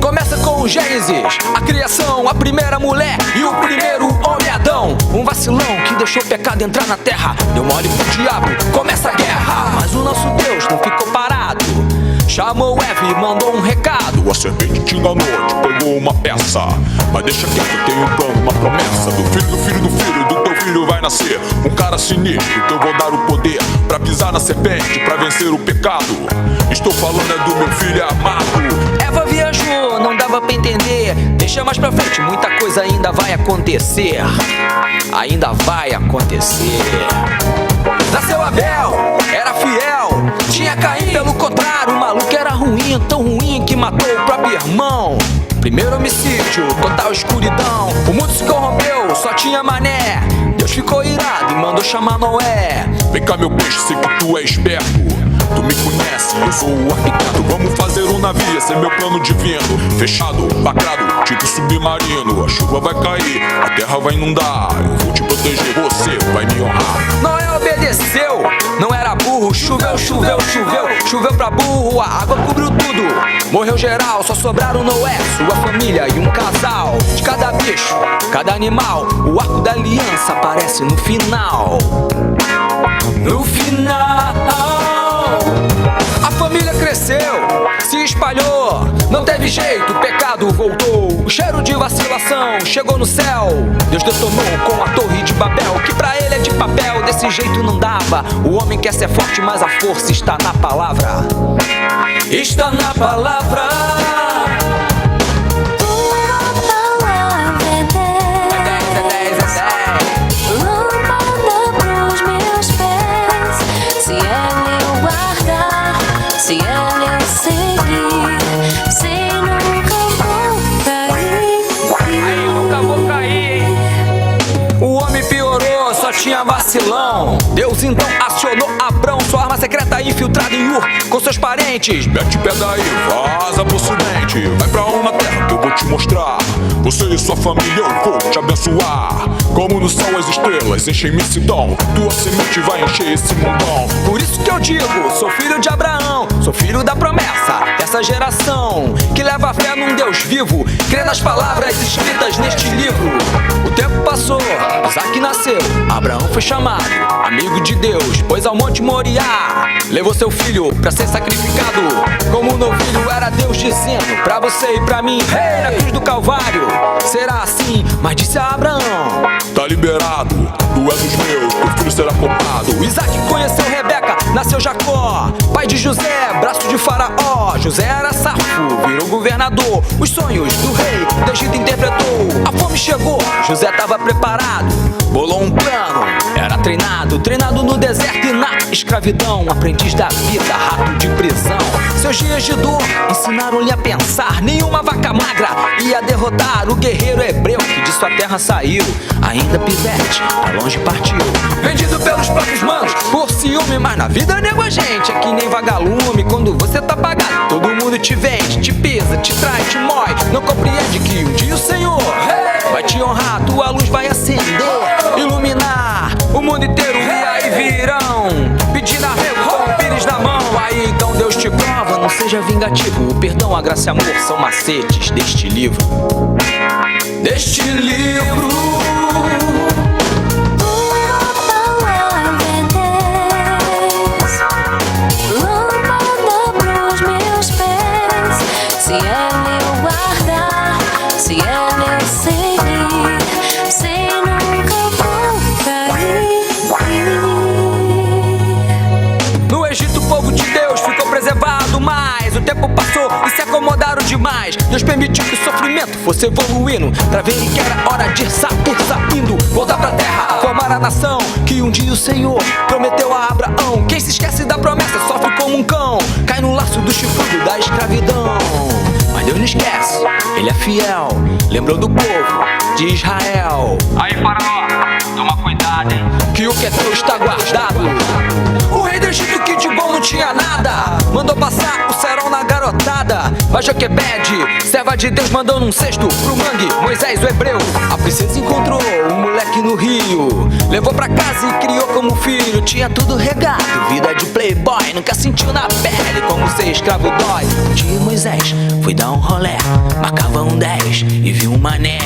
Começa com Gênesis, a criação, a primeira mulher e o primeiro homem Adão. Um vacilão que deixou o pecado entrar na terra, deu mole pro diabo, começa a guerra. Mas o nosso Deus não ficou parado, chamou Eva e mandou um recado. A serpente te enganou, te pegou uma peça. Mas deixa quieto, tem um plano, uma promessa. Do filho, do teu filho vai nascer um cara sinistro, que eu vou dar o poder pra pisar na serpente, pra vencer o pecado. Estou falando é do meu filho amado. Eva viajou, não dava pra entender. Deixa mais pra frente, muita coisa ainda vai acontecer. Ainda vai acontecer. Nasceu Abel, era fiel. Tinha Caim, pelo contrário, o maluco era ruim, tão ruim que matou o próprio irmão. Primeiro homicídio, total escuridão. O mundo se corrompeu, só tinha mané. Deus ficou irado e mandou chamar Noé. Vem cá meu peixe, sei que tu é esperto. tu me conhece, eu sou o arquiteto. Vamos fazer um navio, esse é meu plano divino. Fechado, lacrado, tipo submarino. A chuva vai cair, a terra vai inundar. Eu vou te proteger, você vai me honrar. Noé obedeceu, não era burro. Choveu, choveu, choveu, choveu pra burro. A água cobriu tudo, morreu geral. Só sobraram Noé, sua família e um casal. De cada bicho, cada animal, o arco da aliança aparece no final. No final, a família cresceu, se espalhou. Não teve jeito, o pecado voltou. O cheiro de vacilação chegou no céu. Deus detonou com a torre de Babel, que pra ele é de papel, desse jeito não dava. O homem quer ser forte, mas a força está na palavra. Está na palavra. Se ela eu seguir, sem nunca vou cair. Aí nunca vou cair. O homem piorou, só tinha vacilão. Deus então acionou Abrão, sua arma secreta infiltrada em Ur com seus parentes. Mete pé daí, vaza pro ocidente. Vai pra uma terra que eu vou te mostrar. Você e sua família eu vou te abençoar. Como no céu as estrelas enchem imensidão, tua semente vai encher esse mundão. Por isso que eu digo, sou filho de Abraão, sou filho da promessa dessa geração que leva fé num Deus vivo, crê nas palavras escritas neste livro. O tempo passou, Isaac nasceu, Abraão foi chamado amigo de Deus, pois ao monte Moriá levou seu filho pra ser sacrificado. Como um novilho era Deus dizendo pra você e pra mim, hey, na cruz do Calvário será assim, mas disse a Abraão: tá liberado, tu és dos meus, teu filho será poupado. Isaac conheceu Rebeca, nasceu Jacó, pai de José, braço de Faraó. José era safo, virou governador. Os sonhos do rei do Egito interpretou. A fome chegou, José estava preparado, bolou um plano, era treinado no deserto e na escravidão. Aprendiz da vida, rato de prisão. Seus dias de dor ensinaram-lhe a pensar. Nenhuma vaca magra ia derrotar o guerreiro hebreu que de sua terra saiu. Ainda pivete, pra longe partiu, vendido pelos próprios manos por ciúme. Mas na vida, nego, a gente é que nem vagalume. Quando você tá pagado, todo mundo te vende, te pisa, te trai, te mói. Não compreende que um dia o Senhor vai te honrar, tua luz vai acender, iluminar o mundo inteiro. E aí virão pedindo arrego com o pires na mão. Aí então Deus te prova, não seja vingativo. O perdão, a graça e amor são macetes deste livro. Deste livro. Se ela eu guardar, se ela eu seguir, sem nunca vou cair. No Egito o povo de Deus ficou preservado, mas o tempo passou e se acomodaram demais. Deus permitiu que o sofrimento fosse evoluindo, pra verem que era hora de sair saindo, voltar pra terra, formar a nação que um dia o Senhor prometeu a Abraão. Quem se esquece da promessa sofre como um cão, cai no laço do chifrudo da escravidão. Mas Deus não esquece, Ele é fiel, lembrou do povo de Israel. Aí, Faraó, toma cuidado, hein, que o que é teu está guardado. O rei do Egito, que de bom não tinha nada, mandou passar o cerol na garotada. Mas Joquebede, serva de Deus, mandou num cesto pro mangue Moisés, o hebreu. A princesa encontrou um moleque no rio, levou pra casa e criou como filho. Tinha tudo regado, vida de playboy, nunca sentiu na pele como ser escravo dói. Um dia Moisés foi dar um rolé, marcava um 10 e viu um mané.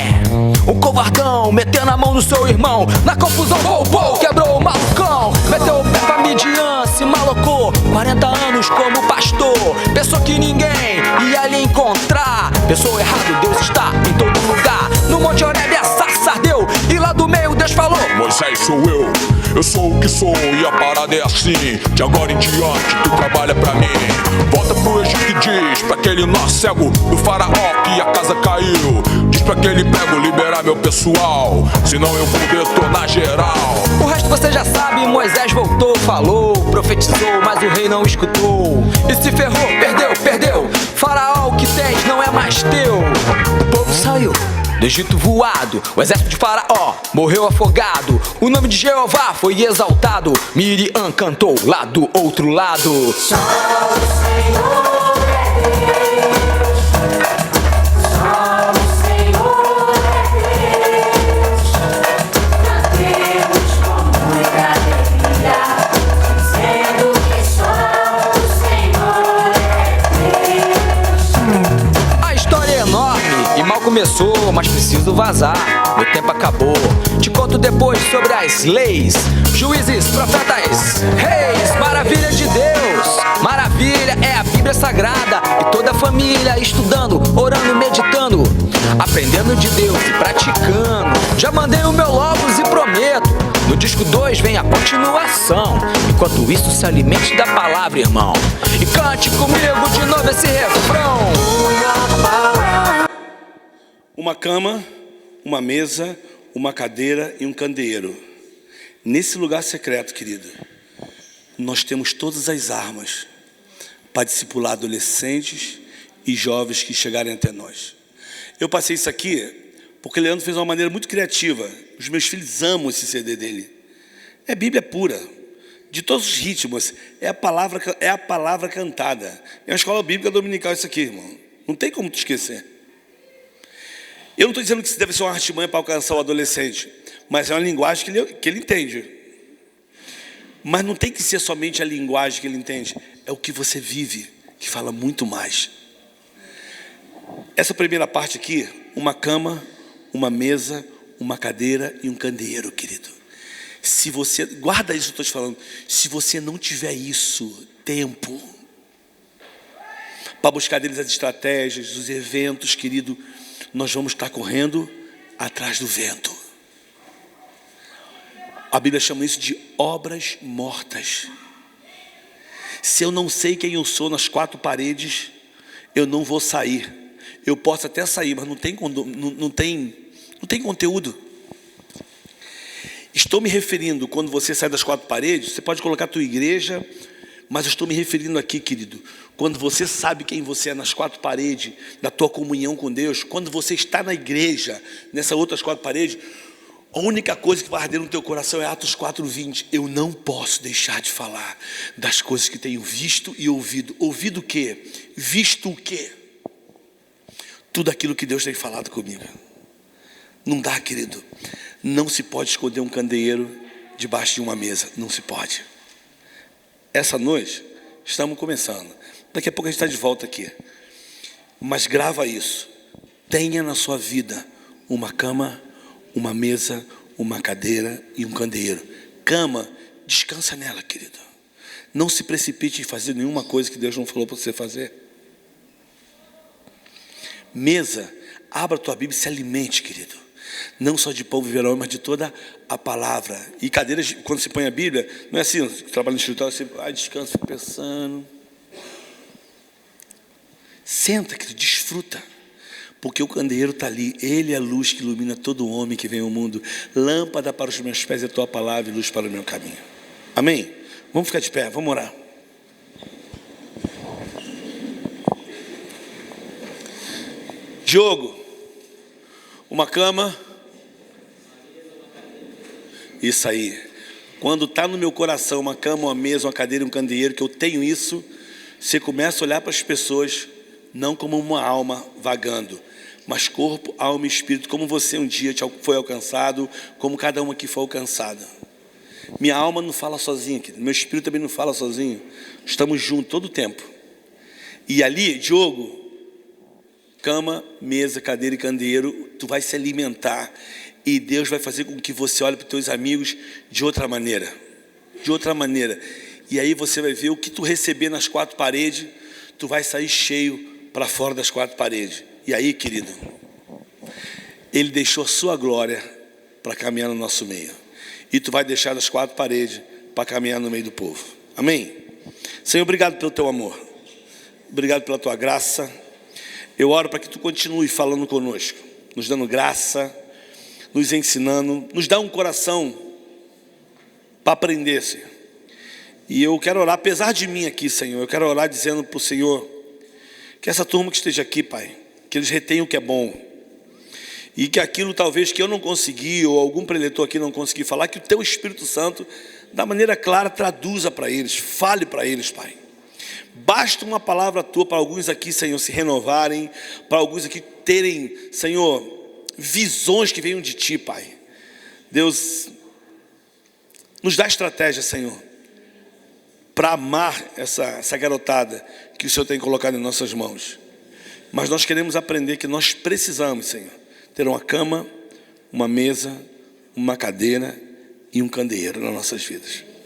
O covardão meteu na mão do seu irmão, na confusão roubou, quebrou o malucão. Meteu o pé pra Midian, se malocou, 40 anos como pastor. Pensou que ninguém ia lhe encontrar, pensou errado, Deus está em todo lugar. No Monte Horebe a sarça ardeu, e lá do meio Deus falou: Moisés sou eu sou o que sou e a parada é assim. De agora em diante tu trabalha pra mim. Volta pro Egito e diz pra aquele nó cego do faraó que a casa caiu. Diz pra aquele prego liberar meu pessoal, senão eu vou detonar geral. O resto você já sabe, Moisés voltou, falou, profetizou, mas o rei não escutou. E se ferrou, perdeu, perdeu. Faraó, o que tens não é mais teu. O povo saiu do Egito voado. O exército de Faraó morreu afogado. O nome de Jeová foi exaltado. Miriam cantou lá do outro lado. Só o Senhor é Deus. Só o Senhor é Deus. Cantemos com muita alegria, dizendo que só o Senhor é Deus. A história é enorme e mal começou, mas preciso vazar. Meu tempo acabou. Te conto depois sobre as leis, juízes, profetas, reis. Maravilha de Deus, maravilha é a Bíblia Sagrada. E toda a família estudando, orando, meditando, aprendendo de Deus e praticando. Já mandei o meu logos e prometo, no disco 2 vem a continuação. Enquanto isso, se alimente da palavra, irmão, e cante comigo de novo esse refrão. Uma cama, uma mesa, uma cadeira e um candeeiro. Nesse lugar secreto, querido, nós temos todas as armas para discipular adolescentes e jovens que chegarem até nós. Eu passei isso aqui porque o Leandro fez uma maneira muito criativa. Os meus filhos amam esse CD dele. É Bíblia pura, de todos os ritmos. É a palavra cantada. É uma escola bíblica dominical isso aqui, irmão. Não tem como te esquecer. Eu não estou dizendo que isso deve ser uma artimanha para alcançar o adolescente, mas é uma linguagem que ele entende. Mas não tem que ser somente a linguagem que ele entende, é o que você vive, que fala muito mais. Essa primeira parte aqui, uma cama, uma mesa, uma cadeira e um candeeiro, querido. Se você, guarda isso que eu estou te falando, se você não tiver isso, tempo, para buscar deles as estratégias, os eventos, querido, nós vamos estar correndo atrás do vento. A Bíblia chama isso de obras mortas. Se eu não sei quem eu sou nas quatro paredes, eu não vou sair. Eu posso até sair, mas não tem conteúdo. Estou me referindo, quando você sai das quatro paredes, você pode colocar a tua igreja, mas eu estou me referindo aqui, querido, quando você sabe quem você é nas quatro paredes, da tua comunhão com Deus, quando você está na igreja, nessas outras quatro paredes, a única coisa que vai arder no teu coração é Atos 4:20. Eu não posso deixar de falar das coisas que tenho visto e ouvido. Ouvido o quê? Visto o quê? Tudo aquilo que Deus tem falado comigo. Não dá, querido. Não se pode esconder um candeeiro debaixo de uma mesa. Não se pode. Essa noite, estamos começando. Daqui a pouco a gente está de volta aqui. Mas grava isso. Tenha na sua vida uma cama, uma mesa, uma cadeira e um candeeiro. Cama, descansa nela, querido. Não se precipite em fazer nenhuma coisa que Deus não falou para você fazer. Mesa, abra a tua Bíblia e se alimente, querido. Não só de pão viverão, mas de toda a palavra. E cadeiras, quando se põe a Bíblia, não é assim, trabalho no escritório, você descansa, fica pensando. Senta, querido, desfruta. Porque o candeeiro está ali, ele é a luz que ilumina todo homem que vem ao mundo. Lâmpada para os meus pés é a tua palavra e luz para o meu caminho. Amém? Vamos ficar de pé, vamos orar. Diogo, uma cama. Isso aí. Quando está no meu coração uma cama, uma mesa, uma cadeira e um candeeiro, que eu tenho isso, você começa a olhar para as pessoas não como uma alma vagando, mas corpo, alma e espírito, como você um dia foi alcançado, como cada uma aqui foi alcançada. Minha alma não fala sozinha, meu espírito também não fala sozinho. Estamos juntos todo o tempo. E ali, Diogo, cama, mesa, cadeira e candeeiro, tu vai se alimentar. E Deus vai fazer com que você olhe para os teus amigos de outra maneira. De outra maneira. E aí você vai ver o que tu receber nas quatro paredes, tu vai sair cheio para fora das quatro paredes. E aí, querido, Ele deixou a sua glória para caminhar no nosso meio. E tu vai deixar das quatro paredes para caminhar no meio do povo. Amém? Senhor, obrigado pelo teu amor. Obrigado pela tua graça. Eu oro para que tu continue falando conosco, nos dando graça, nos ensinando, nos dá um coração para aprender, Senhor. E eu quero orar, apesar de mim aqui, Senhor, eu quero orar dizendo para o Senhor, que essa turma que esteja aqui, Pai, que eles retenham o que é bom. E que aquilo talvez que eu não consegui, ou algum preletor aqui não consegui falar, que o Teu Espírito Santo, da maneira clara, traduza para eles, fale para eles, Pai. Basta uma palavra Tua para alguns aqui, Senhor, se renovarem, para alguns aqui terem, Senhor, visões que venham de Ti, Pai. Deus, nos dá estratégia, Senhor, para amar essa garotada que o Senhor tem colocado em nossas mãos. Mas nós queremos aprender que nós precisamos, Senhor, ter uma cama, uma mesa, uma cadeira e um candeeiro nas nossas vidas.